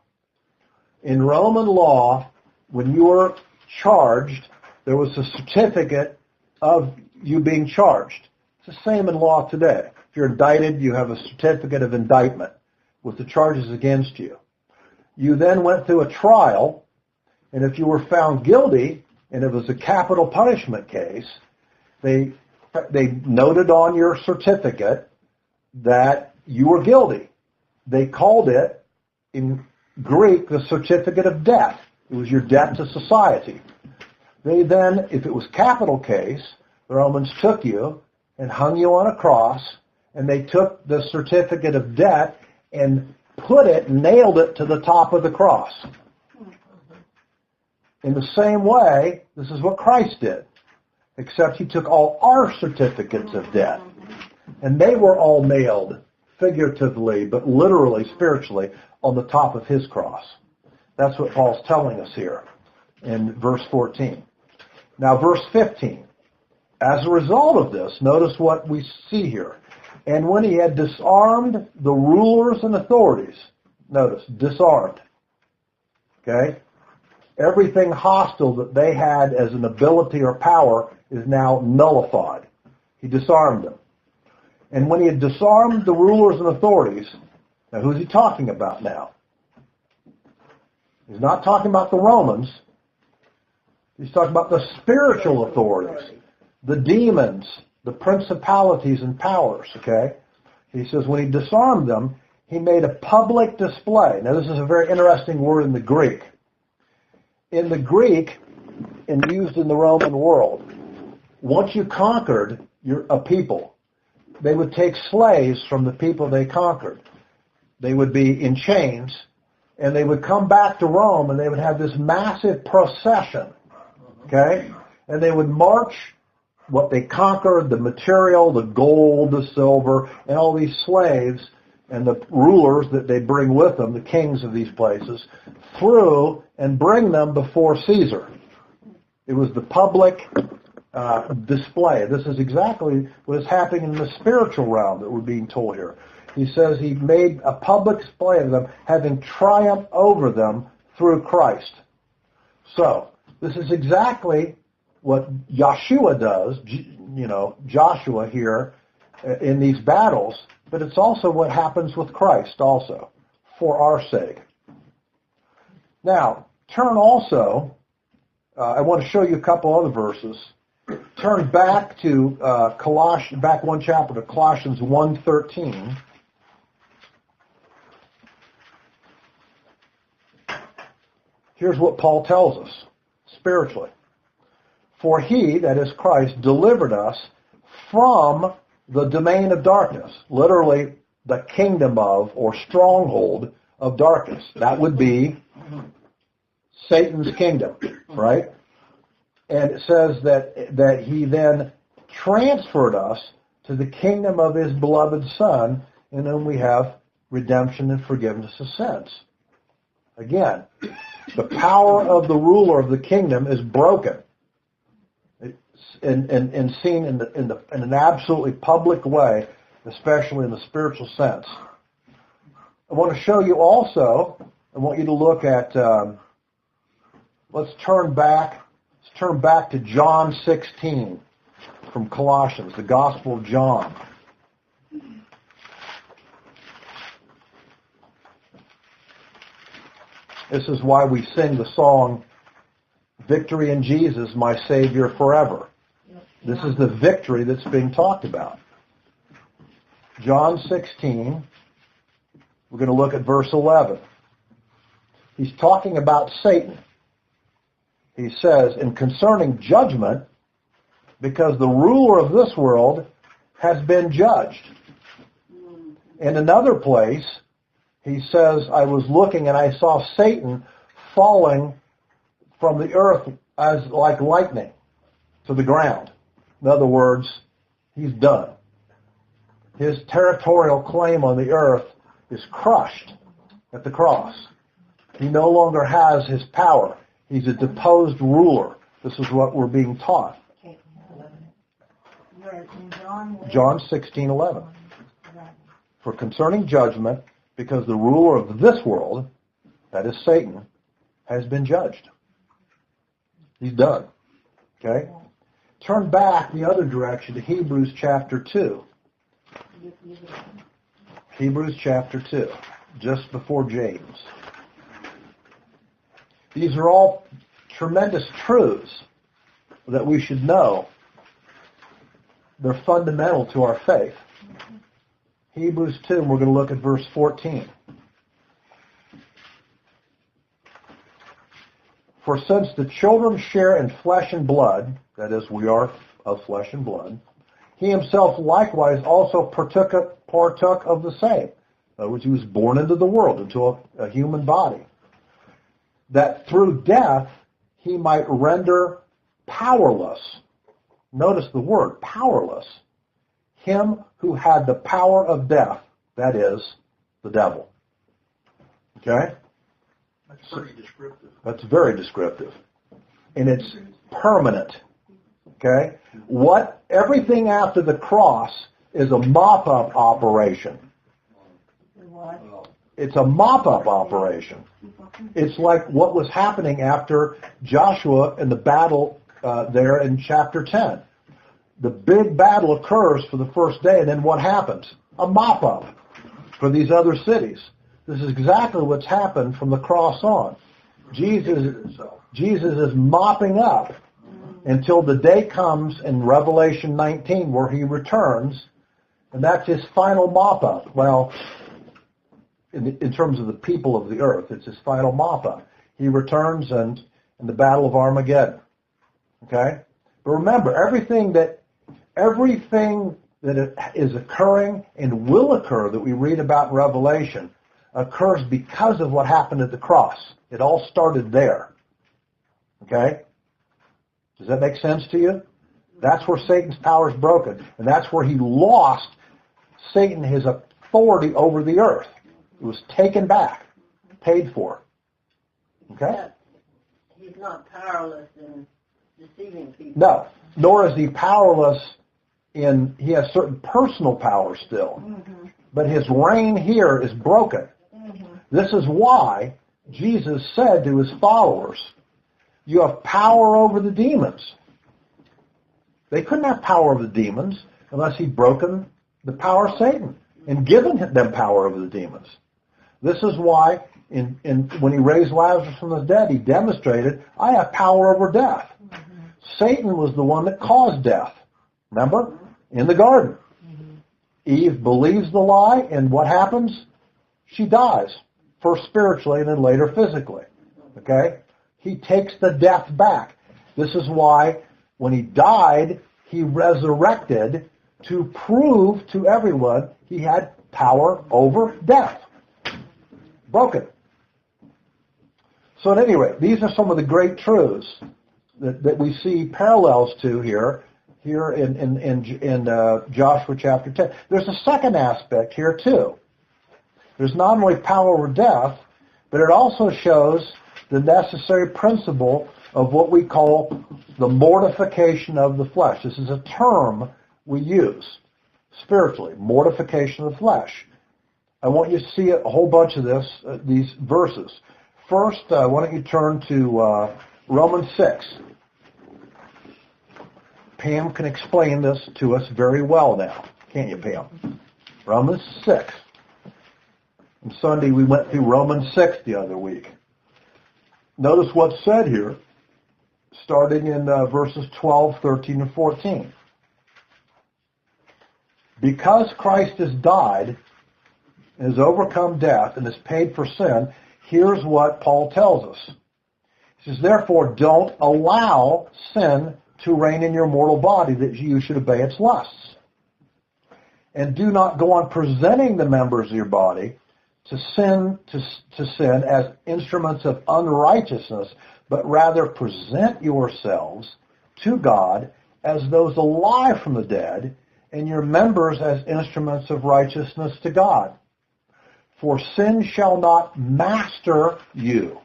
S1: In Roman law, when you were charged, there was a certificate of you being charged. It's the same in law today. If you're indicted, you have a certificate of indictment with the charges against you. You then went through a trial, and if you were found guilty, and it was a capital punishment case, they noted on your certificate that you were guilty. They called it, in Greek, the certificate of death. It was your debt to society. They then, if it was capital case, the Romans took you and hung you on a cross, and they took the certificate of debt and nailed it to the top of the cross. In the same way, this is what Christ did, except he took all our certificates of debt, and they were all nailed, figuratively, but literally, spiritually, on the top of his cross. That's what Paul's telling us here in verse 14. Now, verse 15. As a result of this, notice what we see here. And when he had disarmed the rulers and authorities, notice, disarmed. Okay? Everything hostile that they had as an ability or power is now nullified. He disarmed them. And when he had disarmed the rulers and authorities, now who's he talking about now? He's not talking about the Romans. He's talking about the spiritual authorities, the demons, the principalities and powers, okay? He says when he disarmed them, he made a public display. Now this is a very interesting word in the Greek. In the Greek, and used in the Roman world, once you conquered a people, they would take slaves from the people they conquered. They would be in chains, and they would come back to Rome, and they would have this massive procession, okay? And they would march what they conquered, the material, the gold, the silver, and all these slaves and the rulers that they bring with them, the kings of these places, through and bring them before Caesar. It was the public display. This is exactly what is happening in the spiritual realm that we're being told here. He says he made a public display of them, having triumphed over them through Christ. So, this is exactly what Joshua does, Joshua here in these battles, but it's also what happens with Christ also, for our sake. Now, turn also, I want to show you a couple other verses. Turn back to back one chapter to Colossians 1:13. Here's what Paul tells us spiritually. For he, that is Christ, delivered us from the domain of darkness, literally the kingdom of or stronghold of darkness. That would be Satan's kingdom, right? And it says that he then transferred us to the kingdom of his beloved Son, in whom we have redemption and forgiveness of sins. Again, the power of the ruler of the kingdom is broken and seen in an absolutely public way, especially in the spiritual sense. I want to show you also, I want you to look at, let's turn back to John 16 from Colossians, the Gospel of John. This is why we sing the song, Victory in Jesus, my Savior forever. This is the victory that's being talked about. John 16, we're going to look at verse 11. He's talking about Satan. He says, and concerning judgment, because the ruler of this world has been judged. In another place, he says, I was looking and I saw Satan falling from the earth as like lightning to the ground. In other words, he's done. His territorial claim on the earth is crushed at the cross. He no longer has his power. He's a deposed ruler. This is what we're being taught. John 16:11. For concerning judgment, because the ruler of this world, that is Satan, has been judged. He's done. Okay? Turn back the other direction to Hebrews chapter 2. Hebrews chapter 2, just before James. These are all tremendous truths that we should know. They're fundamental to our faith. Hebrews 2, and we're going to look at verse 14. For since the children share in flesh and blood, that is, we are of flesh and blood, he himself likewise also partook of the same. In other words, he was born into the world, into a human body, that through death he might render powerless, notice the word, powerless, him who had the power of death, that is, the devil. Okay?
S5: That's pretty descriptive.
S1: That's very descriptive. And it's permanent. Okay? Everything after the cross is a mop-up operation. It's a mop-up operation. It's like what was happening after Joshua in the battle there in chapter 10. The big battle occurs for the first day, and then what happens? A mop-up for these other cities. This is exactly what's happened from the cross on. Jesus is mopping up until the day comes in Revelation 19 where he returns, and that's his final mop-up. Well, in terms of the people of the earth, it's his final mop-up. He returns in the Battle of Armageddon. Okay? But remember, everything that is occurring and will occur that we read about in Revelation occurs because of what happened at the cross. It all started there. Okay? Does that make sense to you? That's where Satan's power is broken. And that's where he lost Satan his authority over the earth. It was taken back, paid for. Okay?
S2: He's not powerless in deceiving people.
S1: No, nor is he powerless he has certain personal power still. Mm-hmm. But his reign here is broken. Mm-hmm. This is why Jesus said to his followers, you have power over the demons. They couldn't have power over the demons unless he'd broken the power of Satan and given them power over the demons. This is why when he raised Lazarus from the dead, he demonstrated, I have power over death. Mm-hmm. Satan was the one that caused death. Remember? In the garden. Mm-hmm. Eve believes the lie, and what happens? She dies. First spiritually and then later physically. Okay? He takes the death back. This is why when he died, he resurrected to prove to everyone he had power over death. Broken. So at any rate, these are some of the great truths that we see parallels to here in Joshua chapter 10. There's a second aspect here too. There's not only power over death, but it also shows the necessary principle of what we call the mortification of the flesh. This is a term we use spiritually, mortification of the flesh. I want you to see a whole bunch of these verses. First, why don't you turn to Romans 6. Pam can explain this to us very well now. Can't you, Pam? Romans 6. On Sunday, we went through Romans 6 the other week. Notice what's said here, starting in verses 12, 13, and 14. Because Christ has died, and has overcome death, and has paid for sin, here's what Paul tells us. He says, therefore, don't allow sin to reign in your mortal body, that you should obey its lusts. And do not go on presenting the members of your body to sin as instruments of unrighteousness, but rather present yourselves to God as those alive from the dead, and your members as instruments of righteousness to God. For sin shall not master you,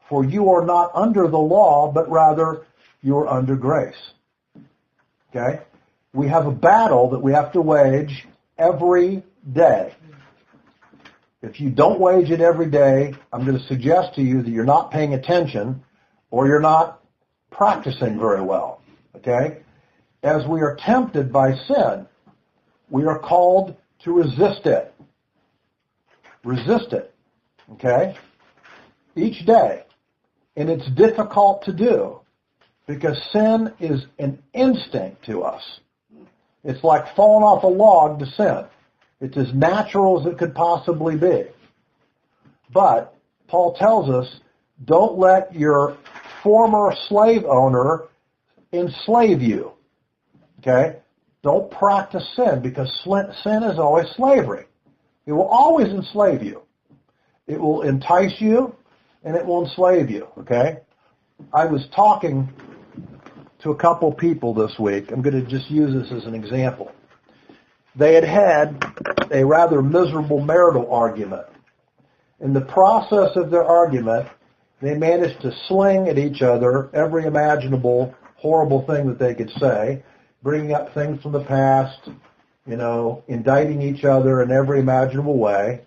S1: for you are not under the law, but rather you are under grace. Okay? We have a battle that we have to wage every day. If you don't wage it every day, I'm going to suggest to you that you're not paying attention or you're not practicing very well. Okay? As we are tempted by sin, we are called to resist it. Resist it. Okay? Each day. And it's difficult to do because sin is an instinct to us. It's like falling off a log to sin. It's as natural as it could possibly be. But Paul tells us, don't let your former slave owner enslave you. Okay? Don't practice sin because sin is always slavery. It will always enslave you. It will entice you and it will enslave you. Okay? I was talking to a couple people this week. I'm going to just use this as an example. They had a rather miserable marital argument. In the process of their argument, they managed to sling at each other every imaginable horrible thing that they could say, bringing up things from the past, indicting each other in every imaginable way,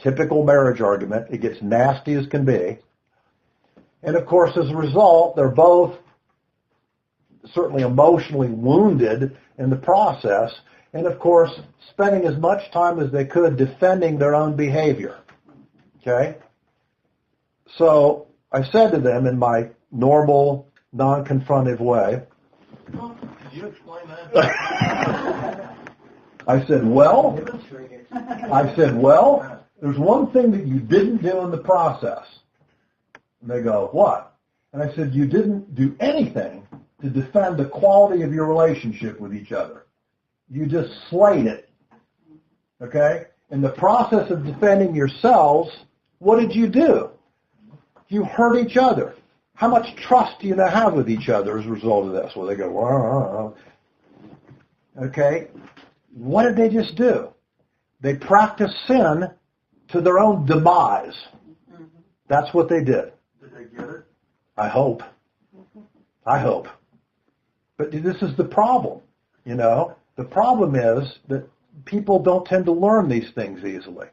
S1: typical marriage argument. It gets nasty as can be. And of course, as a result, they're both certainly emotionally wounded in the process, and of course, spending as much time as they could defending their own behavior. Okay? So I said to them in my normal, non-confrontive way,
S5: Can you explain that?
S1: I said, well, there's one thing that you didn't do in the process. And they go, what? And I said, you didn't do anything to defend the quality of your relationship with each other. You just slayed it. Okay? In the process of defending yourselves, what did you do? You hurt each other. How much trust do you now have with each other as a result of this? Well, they go, whoa. Okay? What did they just do? They practiced sin to their own demise. That's what they did.
S5: Did they get it?
S1: I hope. But this is the problem, The problem is that people don't tend to learn these things easily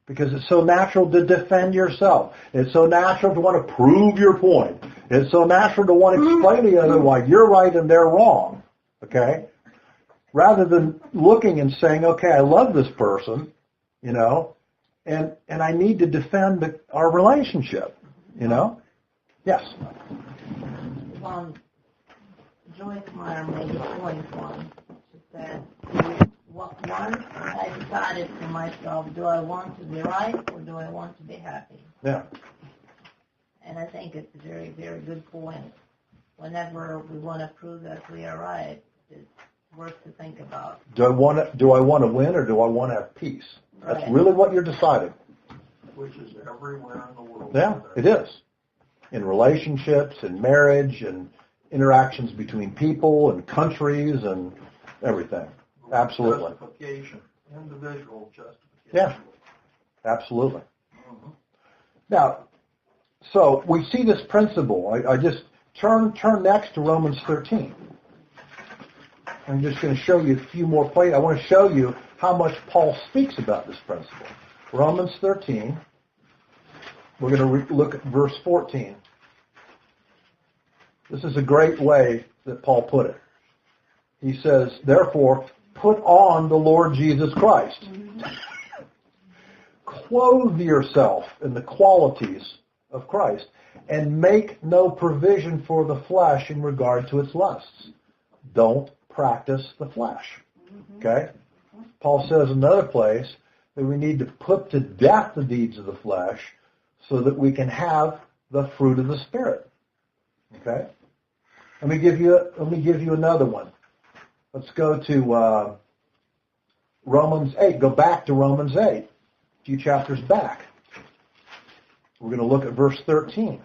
S1: because it's so natural to defend yourself. It's so natural to want to prove your point. It's so natural to want to explain to the other why you're right and they're wrong, okay? Rather than looking and saying, okay, I love this person, and I need to defend our relationship, Yes.
S2: Joyce Meyer made a point once. She said, once I decided for myself, do I want to be right or do I want to be happy?
S1: Yeah.
S2: And I think it's a very, very good point. Whenever we want to prove that we are right, it's worth to think about.
S1: Do I want to win or do I want to have peace? That's really what you're deciding.
S5: Which is everywhere in the world.
S1: Yeah, it is. In relationships, in marriage, and interactions between people and countries and everything. Absolutely.
S5: Justification, individual justification.
S1: Yeah, absolutely. Mm-hmm. Now, so we see this principle. I just turn next to Romans 13. I'm just going to show you a few more places. I want to show you how much Paul speaks about this principle. Romans 13. We're going to look at verse 14. This is a great way that Paul put it. He says, therefore, put on the Lord Jesus Christ. Clothe yourself in the qualities of Christ and make no provision for the flesh in regard to its lusts. Don't practice the flesh. Okay? Paul says in another place that we need to put to death the deeds of the flesh so that we can have the fruit of the Spirit. Okay? Let me give you another one. Let's go to Romans 8. Go back to Romans 8, a few chapters back. We're going to look at verse 13.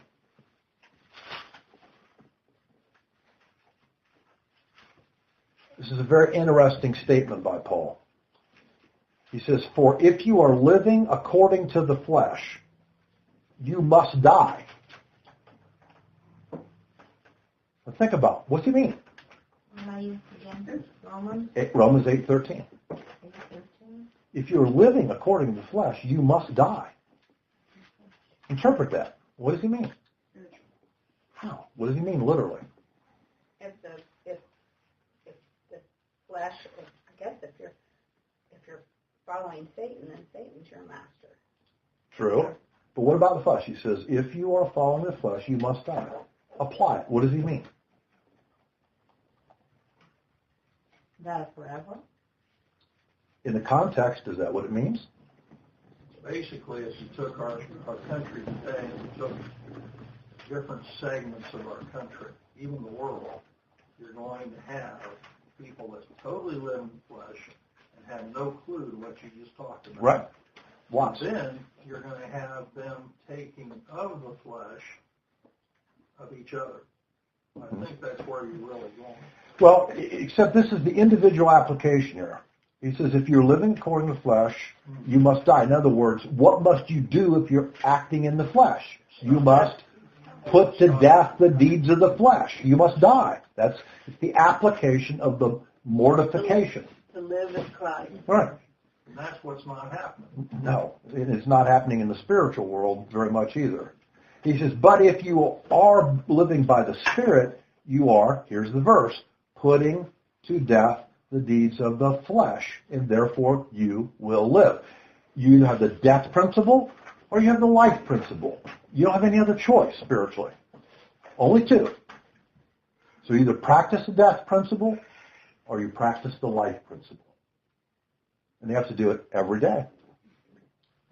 S1: This is a very interesting statement by Paul. He says, for if you are living according to the flesh, you must die. Now think about it. What's he mean?
S2: Romans?
S1: Romans 8:13. if you're living according to the flesh, you must die. Interpret that. What does he mean? How? What does he mean literally?
S6: If the flesh, I guess if you're following Satan, then Satan's your master.
S1: True. But what about the flesh? He says, if you are following the flesh, you must die. Apply it. What does he mean?
S2: Die forever?
S1: In the context, is that what it means?
S5: Basically, if you took our country today and you took different segments of our country, even the world, you're going to have people that totally live in the flesh and have no clue what you just talked about.
S1: Right. Lots.
S5: Then you're going to have them taking of the flesh of each other. I think that's where you're really going.
S1: Well, except this is the individual application here. He says, if you're living according to the flesh, you must die. In other words, what must you do if you're acting in the flesh? You must put to death the deeds of the flesh. You must die. It's the application of the mortification.
S6: To live is Christ.
S1: Right.
S5: And that's what's not happening.
S1: No, it's not happening in the spiritual world very much either. He says, but if you are living by the Spirit, you are, here's the verse, putting to death the deeds of the flesh, and therefore you will live. You either have the death principle or you have the life principle. You don't have any other choice spiritually. Only two. So either practice the death principle or you practice the life principle. And you have to do it every day.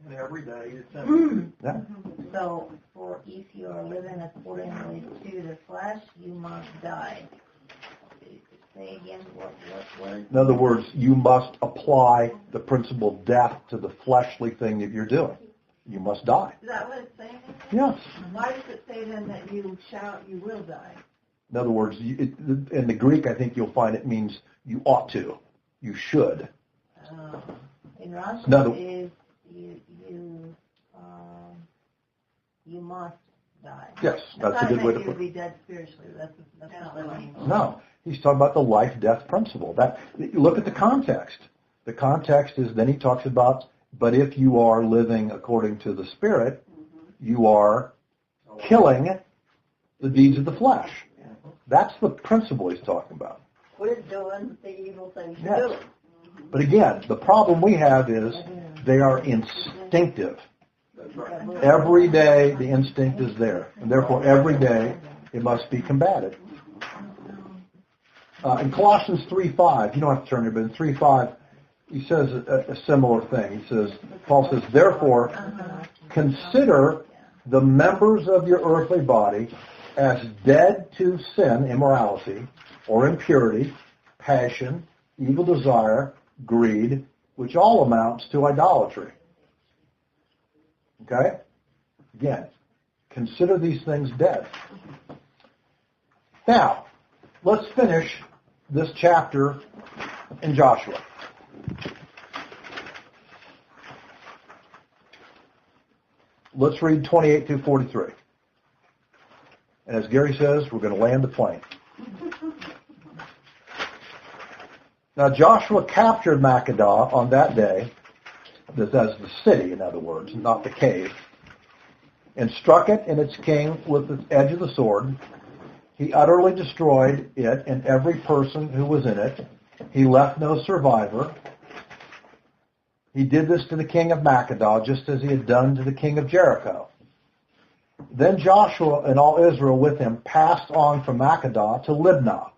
S5: And every day you're tempted.
S1: Yeah.
S2: So, for if you are living accordingly to the flesh, you must die. Say again what word?
S1: In other words, you must apply the principle of death to the fleshly thing that you're doing. You must die.
S6: Is that what it's saying?
S1: Yes.
S6: Why does it say then that you will die?
S1: In other words, in the Greek, I think you'll find it means you ought to. You should.
S2: In Russian,
S1: No,
S2: is you must die.
S1: Yes, that's a good way to put
S2: You
S1: it.
S2: be dead spiritually. That's not what it means.
S1: No, he's talking about the life-death principle. Look at the context. The context is then he talks about, but if you are living according to the Spirit, you are killing the deeds of the flesh. That's the principle he's talking about.
S6: We're doing the evil things
S1: Yes.
S6: you're doing.
S1: But again, the problem we have is they are instinctive.
S5: That's right.
S1: Every day the instinct is there, and therefore every day it must be combated. In Colossians 3:5, you don't have to turn here, but in 3:5, he says a similar thing. He says, Paul says, therefore, consider the members of your earthly body as dead to sin, immorality, or impurity, passion, evil desire, greed, which all amounts to idolatry. Okay? Again, consider these things dead. Now, let's finish this chapter in Joshua. Let's read 28 through 43. And as Gary says, we're going to land the plane. Now Joshua captured Makkedah on that day, that's the city, in other words, not the cave, and struck it and its king with the edge of the sword. He utterly destroyed it and every person who was in it. He left no survivor. He did this to the king of Makkedah, just as he had done to the king of Jericho. Then Joshua and all Israel with him passed on from Makkedah to Libnah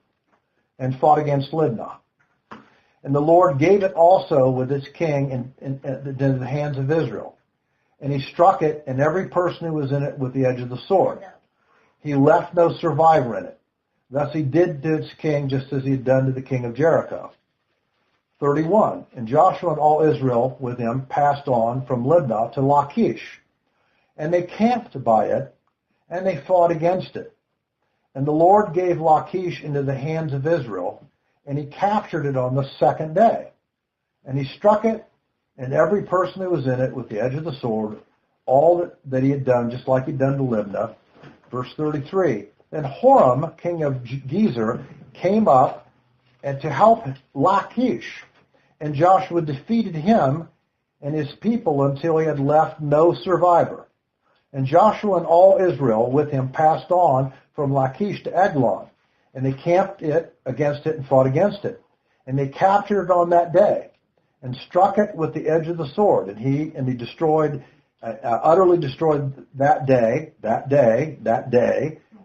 S1: and fought against Libnah. And the Lord gave it also with its king into the hands of Israel. And he struck it and every person who was in it with the edge of the sword. He left no survivor in it. Thus he did to its king just as he had done to the king of Jericho. 31. And Joshua and all Israel with him passed on from Libnah to Lachish. And they camped by it, and they fought against it. And the Lord gave Lachish into the hands of Israel, and he captured it on the second day. And he struck it, and every person who was in it with the edge of the sword, all that he had done, just like he'd done to Libnah. Verse 33. Then Horam, king of Gezer, came up and to help Lachish. And Joshua defeated him and his people until he had left no survivor. And Joshua and all Israel with him passed on from Lachish to Eglon, and they camped against it and fought against it. And they captured it on that day and struck it with the edge of the sword. And he destroyed, utterly destroyed that day,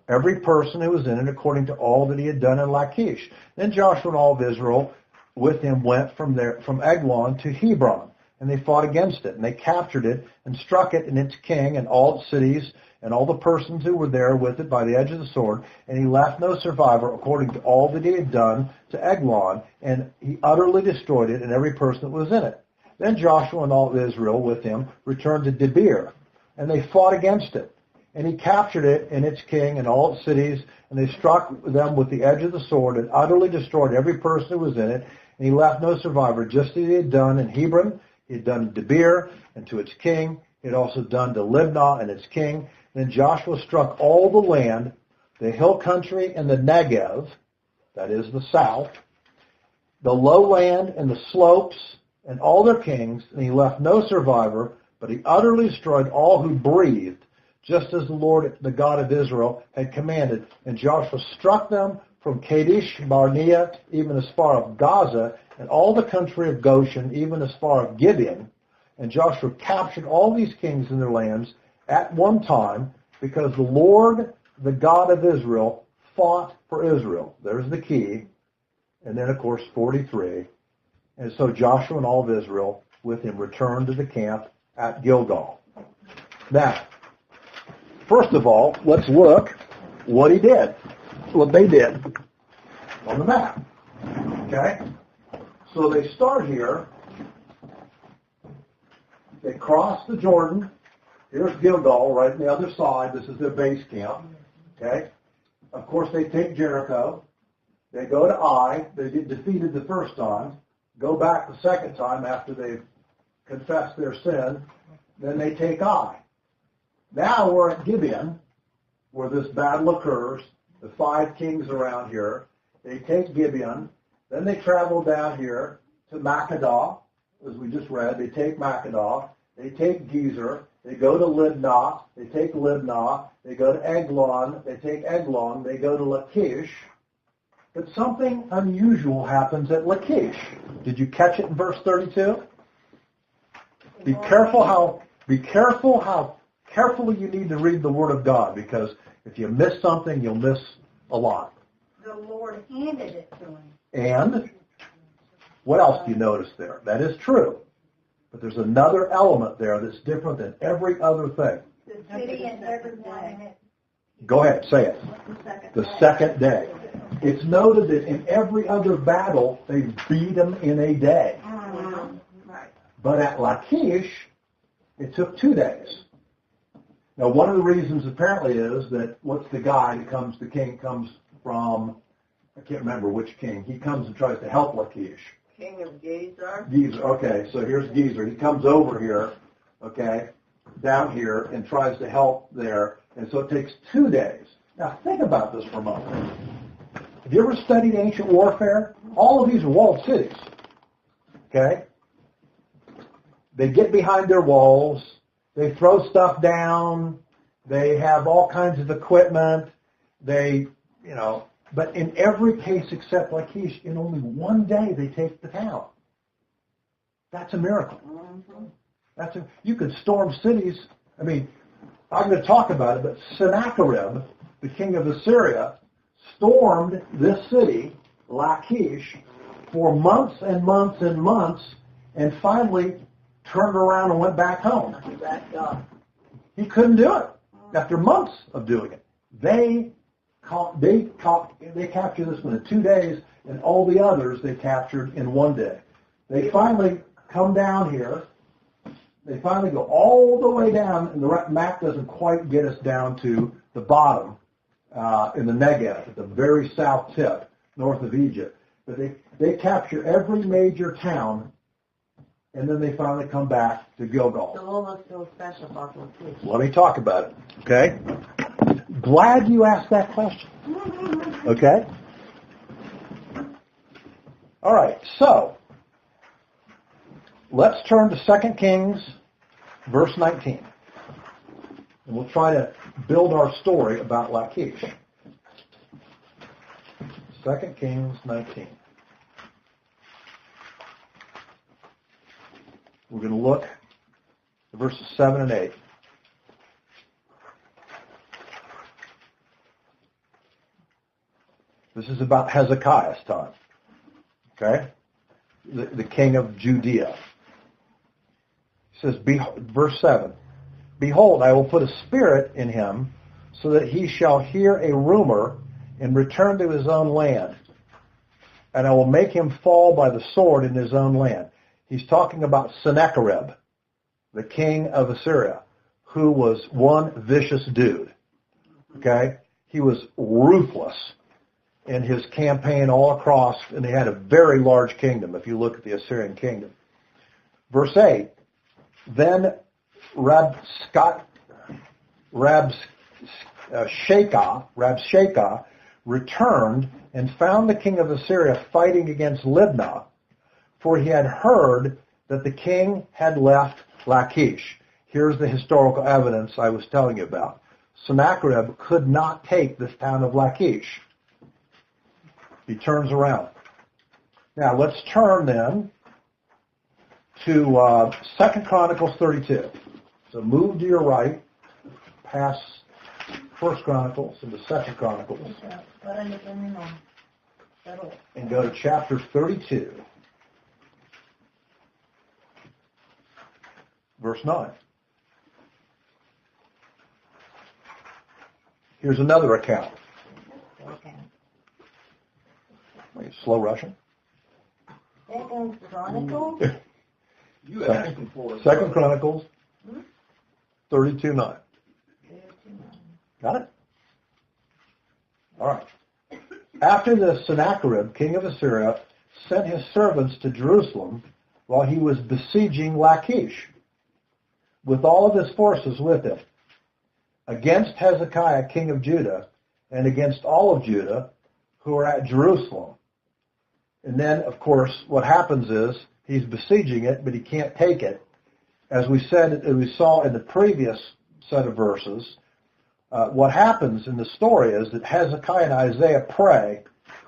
S1: every person who was in it according to all that he had done in Lachish. Then Joshua and all of Israel with him went from Eglon to Hebron, and they fought against it, and they captured it and struck it and its king and all its cities and all the persons who were there with it by the edge of the sword, and he left no survivor according to all that he had done to Eglon, and he utterly destroyed it and every person that was in it. Then Joshua and all of Israel with him returned to Debir, and they fought against it. And he captured it and its king and all its cities, and they struck them with the edge of the sword and utterly destroyed every person who was in it, and he left no survivor, just as he had done in Hebron, he had done in Debir and to its king, he had also done to Libnah and its king. Then Joshua struck all the land, the hill country and the Negev, that is the south, the lowland and the slopes, and all their kings, and he left no survivor, but he utterly destroyed all who breathed, just as the Lord, the God of Israel, had commanded. And Joshua struck them from Kadesh Barnea, even as far as Gaza, and all the country of Goshen, even as far as Gibeon. And Joshua captured all these kings in their lands at one time, because the Lord, the God of Israel, fought for Israel. There's the key. And then, of course, 43. And so Joshua and all of Israel with him returned to the camp at Gilgal. Now, first of all, let's look what they did on the map. Okay? So they start here. They cross the Jordan. Here's Gilgal right on the other side. This is their base camp. Okay? Of course, they take Jericho. They go to Ai. They get defeated the first time. Go back the second time after they've confessed their sin. Then they take Ai. Now we're at Gibeon, where this battle occurs. The 5 kings around here. They take Gibeon. Then they travel down here to Makkedah, as we just read. They take Makkedah. They take Gezer. They go to Libnah. They take Libnah. They go to Eglon. They take Eglon. They go to Lachish. But something unusual happens at Lachish. Did you catch it in verse 32? Be careful how carefully you need to read the Word of God, because if you miss something, you'll miss a lot.
S6: The Lord handed it to him.
S1: And what else do you notice there? That is true. But there's another element there that's different than every other thing.
S6: The city and everyone in it.
S1: Go ahead, say it. The second day. It's noted that in every other battle, they beat them in a day.
S4: Right.
S1: But at Lachish, it took 2 days. Now, one of the reasons apparently is that what's the guy that comes, the king comes from, I can't remember which king. He comes and tries to help Lachish.
S2: King of Gezer.
S1: Gezer, okay, so here's Gezer. He comes over here, okay, down here, and tries to help there, and so it takes 2 days. Now, think about this for a moment. Have you ever studied ancient warfare? All of these are walled cities, okay? They get behind their walls. They throw stuff down. They have all kinds of equipment. But in every case except Lachish, in only 1 day they take the town. That's a miracle. You could storm cities. I mean, I'm going to talk about it, but Sennacherib, the king of Assyria, stormed this city, Lachish, for months and months and months, and finally turned around and went back home. He couldn't do it after months of doing it. They captured this one in 2 days, and all the others they captured in 1 day. They finally come down here. They finally go all the way down, and the map doesn't quite get us down to the bottom in the Negev, at the very south tip, north of Egypt. But they capture every major town, and then they finally come back to Gilgal.
S2: So what was so special about Lachish?
S1: Let me talk about it, okay? Glad you asked that question. Okay? All right, so let's turn to 2 Kings, verse 19. And we'll try to build our story about Lachish. 2 Kings 19. We're going to look at verses 7 and 8. This is about Hezekiah's time. Okay? The king of Judea. He says, verse 7, Behold, I will put a spirit in him, so that he shall hear a rumor and return to his own land. And I will make him fall by the sword in his own land. He's talking about Sennacherib, the king of Assyria, who was one vicious dude. Okay? He was ruthless in his campaign all across, and he had a very large kingdom, if you look at the Assyrian kingdom. Verse 8, Then Rabshakeh returned and found the king of Assyria fighting against Libnah, for he had heard that the king had left Lachish. Here's the historical evidence I was telling you about. Sennacherib could not take this town of Lachish. He turns around. Now let's turn then to 2 Chronicles 32. So move to your right, past 1 Chronicles into 2 Chronicles, and go to chapter 32, verse 9. Here's another account.
S2: Okay.
S1: Are you slow Russian?
S2: 2 Chronicles?
S5: You asked him for it.
S1: 2 Chronicles 32:9. Got it? All right. After this, Sennacherib, king of Assyria, sent his servants to Jerusalem while he was besieging Lachish, with all of his forces with him, against Hezekiah, king of Judah, and against all of Judah who are at Jerusalem. And then, of course, what happens is he's besieging it, but he can't take it. As we said, as we saw in the previous set of verses, what happens in the story is that Hezekiah and Isaiah pray,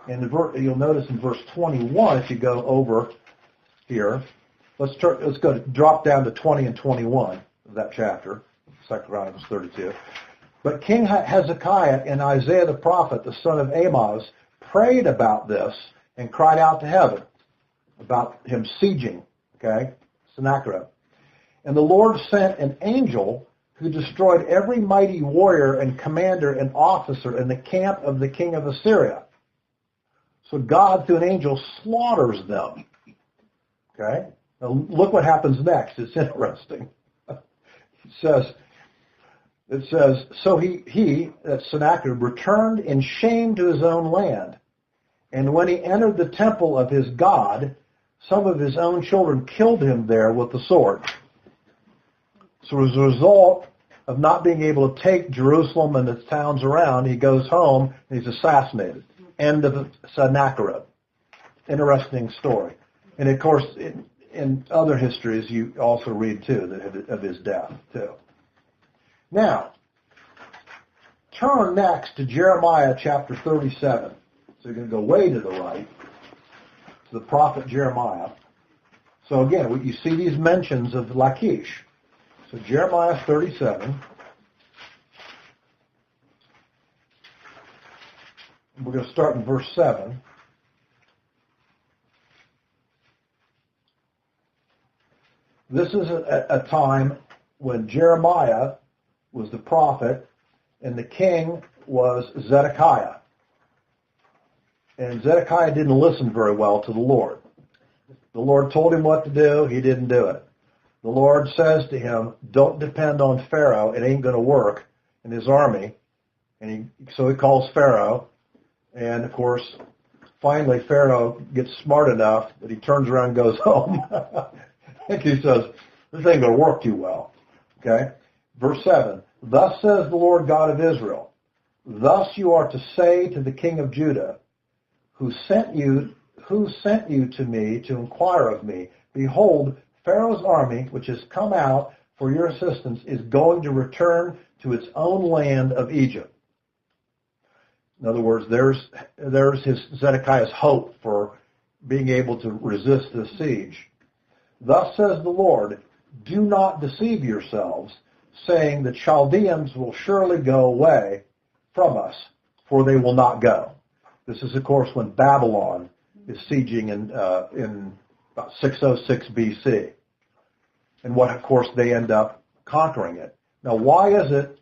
S1: and you'll notice in verse 21, if you go over here, let's drop down to 20 and 21 of that chapter, 2 Chronicles 32. But King Hezekiah and Isaiah the prophet, the son of Amoz, prayed about this and cried out to heaven about him sieging, Sennacherib. And the Lord sent an angel who destroyed every mighty warrior and commander and officer in the camp of the king of Assyria. So God, through an angel, slaughters them. Okay? Now look what happens next. It's interesting. It says, so he, that's Sennacherib, returned in shame to his own land. And when he entered the temple of his God, some of his own children killed him there with the sword. So as a result of not being able to take Jerusalem and its towns around, he goes home and he's assassinated. End of Sennacherib. Interesting story. And of course, in other histories, you also read too of his death too. Now, turn next to Jeremiah chapter 37. So you're going to go way to the right, to the prophet Jeremiah. So again, you see these mentions of Lachish. So Jeremiah 37. We're going to start in verse 7. This is a time when Jeremiah was the prophet and the king was Zedekiah. And Zedekiah didn't listen very well to the Lord. The Lord told him what to do. He didn't do it. The Lord says to him, don't depend on Pharaoh. It ain't going to work in his army. And so he calls Pharaoh. And, of course, finally Pharaoh gets smart enough that he turns around and goes home. And he says, this ain't going to work too well. Okay? Verse 7, thus says the Lord God of Israel, thus you are to say to the king of Judah, who sent you to me to inquire of me, behold, Pharaoh's army, which has come out for your assistance, is going to return to its own land of Egypt. In other words, there's Zedekiah's hope for being able to resist this siege. Thus says the Lord, do not deceive yourselves, saying the Chaldeans will surely go away from us, for they will not go. This is, of course, when Babylon is sieging in about 606 BC. And what, of course, they end up conquering it. Now, why is it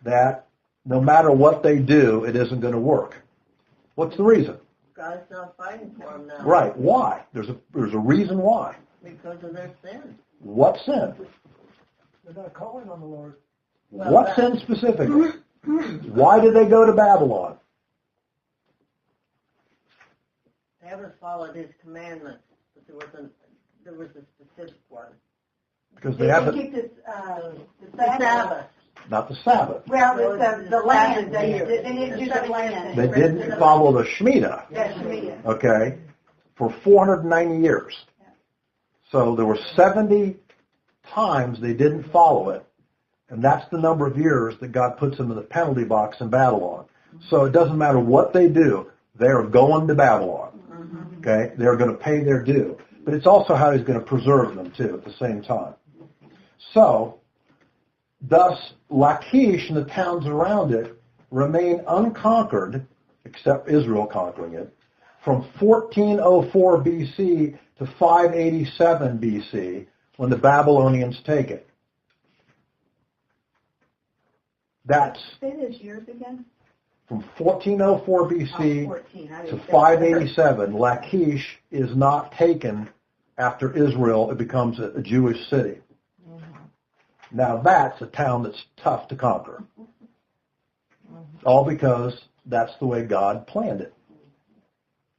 S1: that no matter what they do, it isn't going to work? What's the reason?
S2: God's not fighting for them now.
S1: Right. Why? There's a reason why.
S2: Because of their sin.
S1: What sin?
S5: They're not calling on the Lord.
S2: Well,
S1: What sin specifically? Why did they go to Babylon?
S2: They haven't followed his commandments, but there was a specific one.
S1: Because they
S4: They
S1: haven't,
S4: keep this,
S2: The Sabbath.
S1: not the Sabbath.
S4: well, the land, they
S2: Year.
S4: didn't do the land.
S1: They didn't follow the Shemitah,
S4: That's Shemitah.
S1: okay, for 490 years. So there were 70 times they didn't follow it, and that's the number of years that God puts them in the penalty box in Babylon. So it doesn't matter what they do, they are going to Babylon, okay? They're going to pay their due. But it's also how he's going to preserve them, too, at the same time. So, thus, Lachish and the towns around it remain unconquered, except Israel conquering it, from 1404 BC to 587 BC, when the Babylonians take it. That's
S6: Say those years again?
S1: from 1404 BC
S6: 14. I
S1: to
S6: didn't say
S1: 587. Lachish is not taken after Israel. It becomes a Jewish city. Now that's a town that's tough to conquer. All because that's the way God planned it.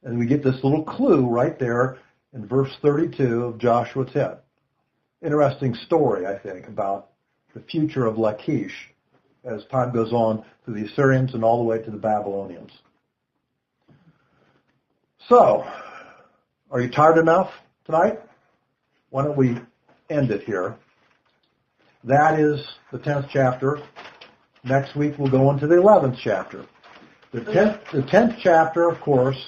S1: And we get this little clue right there in verse 32 of Joshua 10. Interesting story, I think, about the future of Lachish as time goes on to the Assyrians and all the way to the Babylonians. So, are you tired enough tonight? Why don't we end it here? That is the 10th chapter. Next week we'll go into the 11th chapter. The 10th chapter, of course,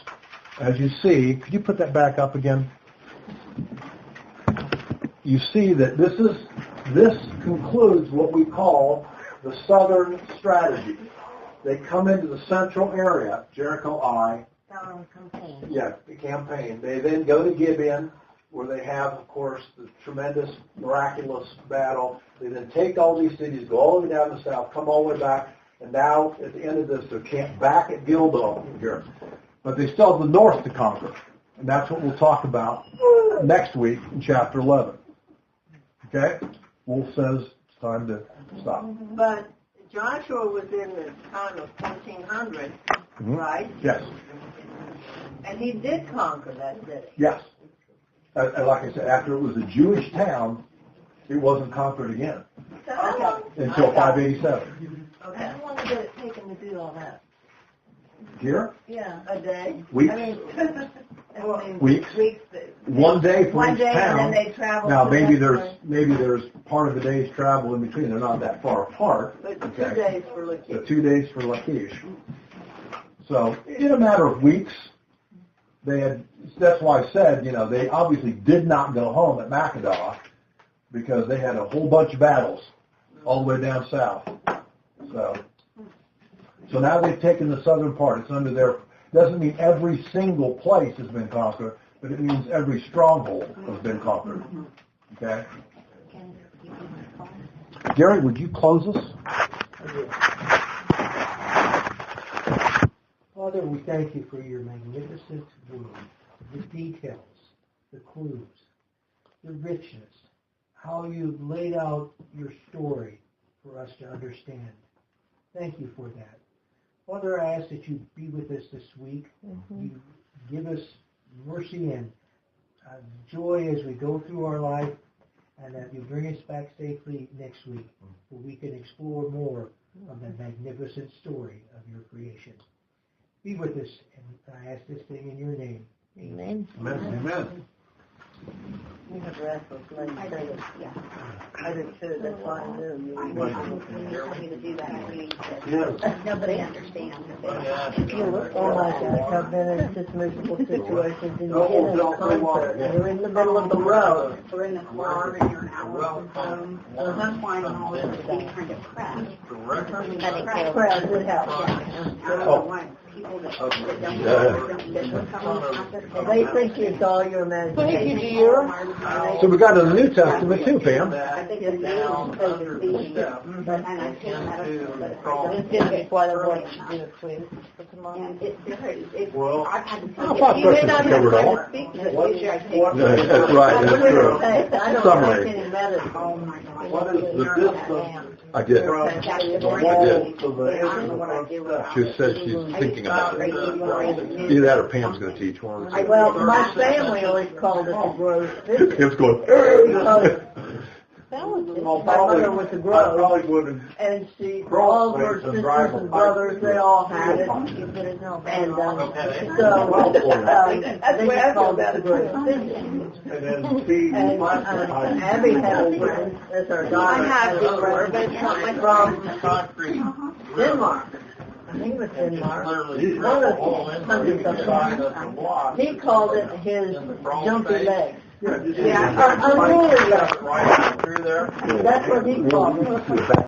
S1: as you see, could you put that back up again? You see that this concludes what we call the southern strategy. They come into the central area, Jericho-Ai.
S2: Campaign.
S1: Yeah, the campaign. They then go to Gibeon, where they have, of course, the tremendous, miraculous battle. They then take all these cities, go all the way down the south, come all the way back, and now, at the end of this, they're camped back at Gilgal here. But they still have the north to conquer, and that's what we'll talk about next week in chapter 11. Okay? Wolf says it's time to stop.
S2: But Joshua was in the time of 1400, right?
S1: Yes.
S2: And he did conquer that city.
S1: Yes. And like I said, after it was a Jewish town, it wasn't conquered again until 587.
S2: Okay. How long did it take him to do all that?
S1: Here?
S2: Yeah, a day.
S1: Weeks.
S2: I mean,
S1: Weeks. One day for
S2: One
S1: each
S2: day,
S1: town.
S2: and then they traveled.
S1: Now
S2: to
S1: maybe
S2: that
S1: there's part of the day's travel in between. They're not that far apart.
S2: place. But
S1: Okay.
S2: 2 days for Lachish.
S1: So 2 days for Lachish. So in a matter of weeks, they had. That's why I said, they obviously did not go home at Makkedah because they had a whole bunch of battles all the way down south. So now they've taken the southern part. It's under their. Doesn't mean every single place has been conquered, but it means every stronghold has been conquered. Okay. Gary, would you close us?
S7: Father, we thank you for your magnificent word, the details, the clues, the richness, how you've laid out your story for us to understand. Thank you for that. Father, I ask that you be with us this week. You give us mercy and joy as we go through our life, and that you bring us back safely next week, where we can explore more of the magnificent story of your creation. Be with us, and I ask this thing in your name.
S2: Amen.
S1: Amen.
S2: You have restless legs.
S6: Yeah.
S2: I do too, that's why I knew
S6: I
S2: you.
S6: when you tell me to do that, I mean,
S3: Yes.
S6: nobody understands it.
S2: Oh my gosh, I've been in such miserable situations and you get in a concert and you're in the middle of the road.
S6: We're in the car and you're an hour from home. I'm finding all this to be kind of crap.
S2: Crowd would help.
S6: I don't know why people that don't come
S2: They think it's all your imagination.
S1: So we got in the New Testament too, Pam.
S6: I think it's
S5: down
S6: supposed
S5: under
S6: to
S5: the
S6: be,
S5: step
S6: but, and I take medical, but
S2: It's just that's why they want you to do it, please.
S6: and it's very, it's,
S3: Well,
S6: I've had to.
S1: I thought questions covered all.
S6: But usually I take.
S1: That's right, that's true.
S2: I don't
S1: Summary.
S2: take any medicine.
S6: Oh my God.
S3: What is the distance
S1: I did.
S3: from
S6: That's the
S3: the
S6: word.
S3: wall to the
S6: I
S3: end
S6: don't know
S3: of
S6: what I
S3: the
S6: do.
S3: step?
S1: She said she's thinking about it.
S6: it.
S1: Either that or Pam's going to teach one. of the two.
S2: Well, my family always called it the Grove Visit.
S1: Kim's going.
S2: My mother was a
S3: I
S2: Grove,
S3: probably wouldn't.
S2: and she, all of her sisters and brothers, they all had it. And, so, they just called it the Grove Visit.
S3: And then Steve.
S2: And Abby had a friend, that's our daughter.
S6: I have
S2: had a
S6: before,
S2: friend
S6: but it's not my
S2: from
S5: Concrete.
S2: Denmark. I think it was Denmark.
S5: Clearly,
S2: One of
S5: all
S2: the
S5: in
S2: hundreds of
S5: inside
S2: them.
S5: of the block.
S2: He called it his jumpy legs.
S3: Yeah, just-
S2: Unruly legs.
S5: Right through there.
S2: That's what he called it.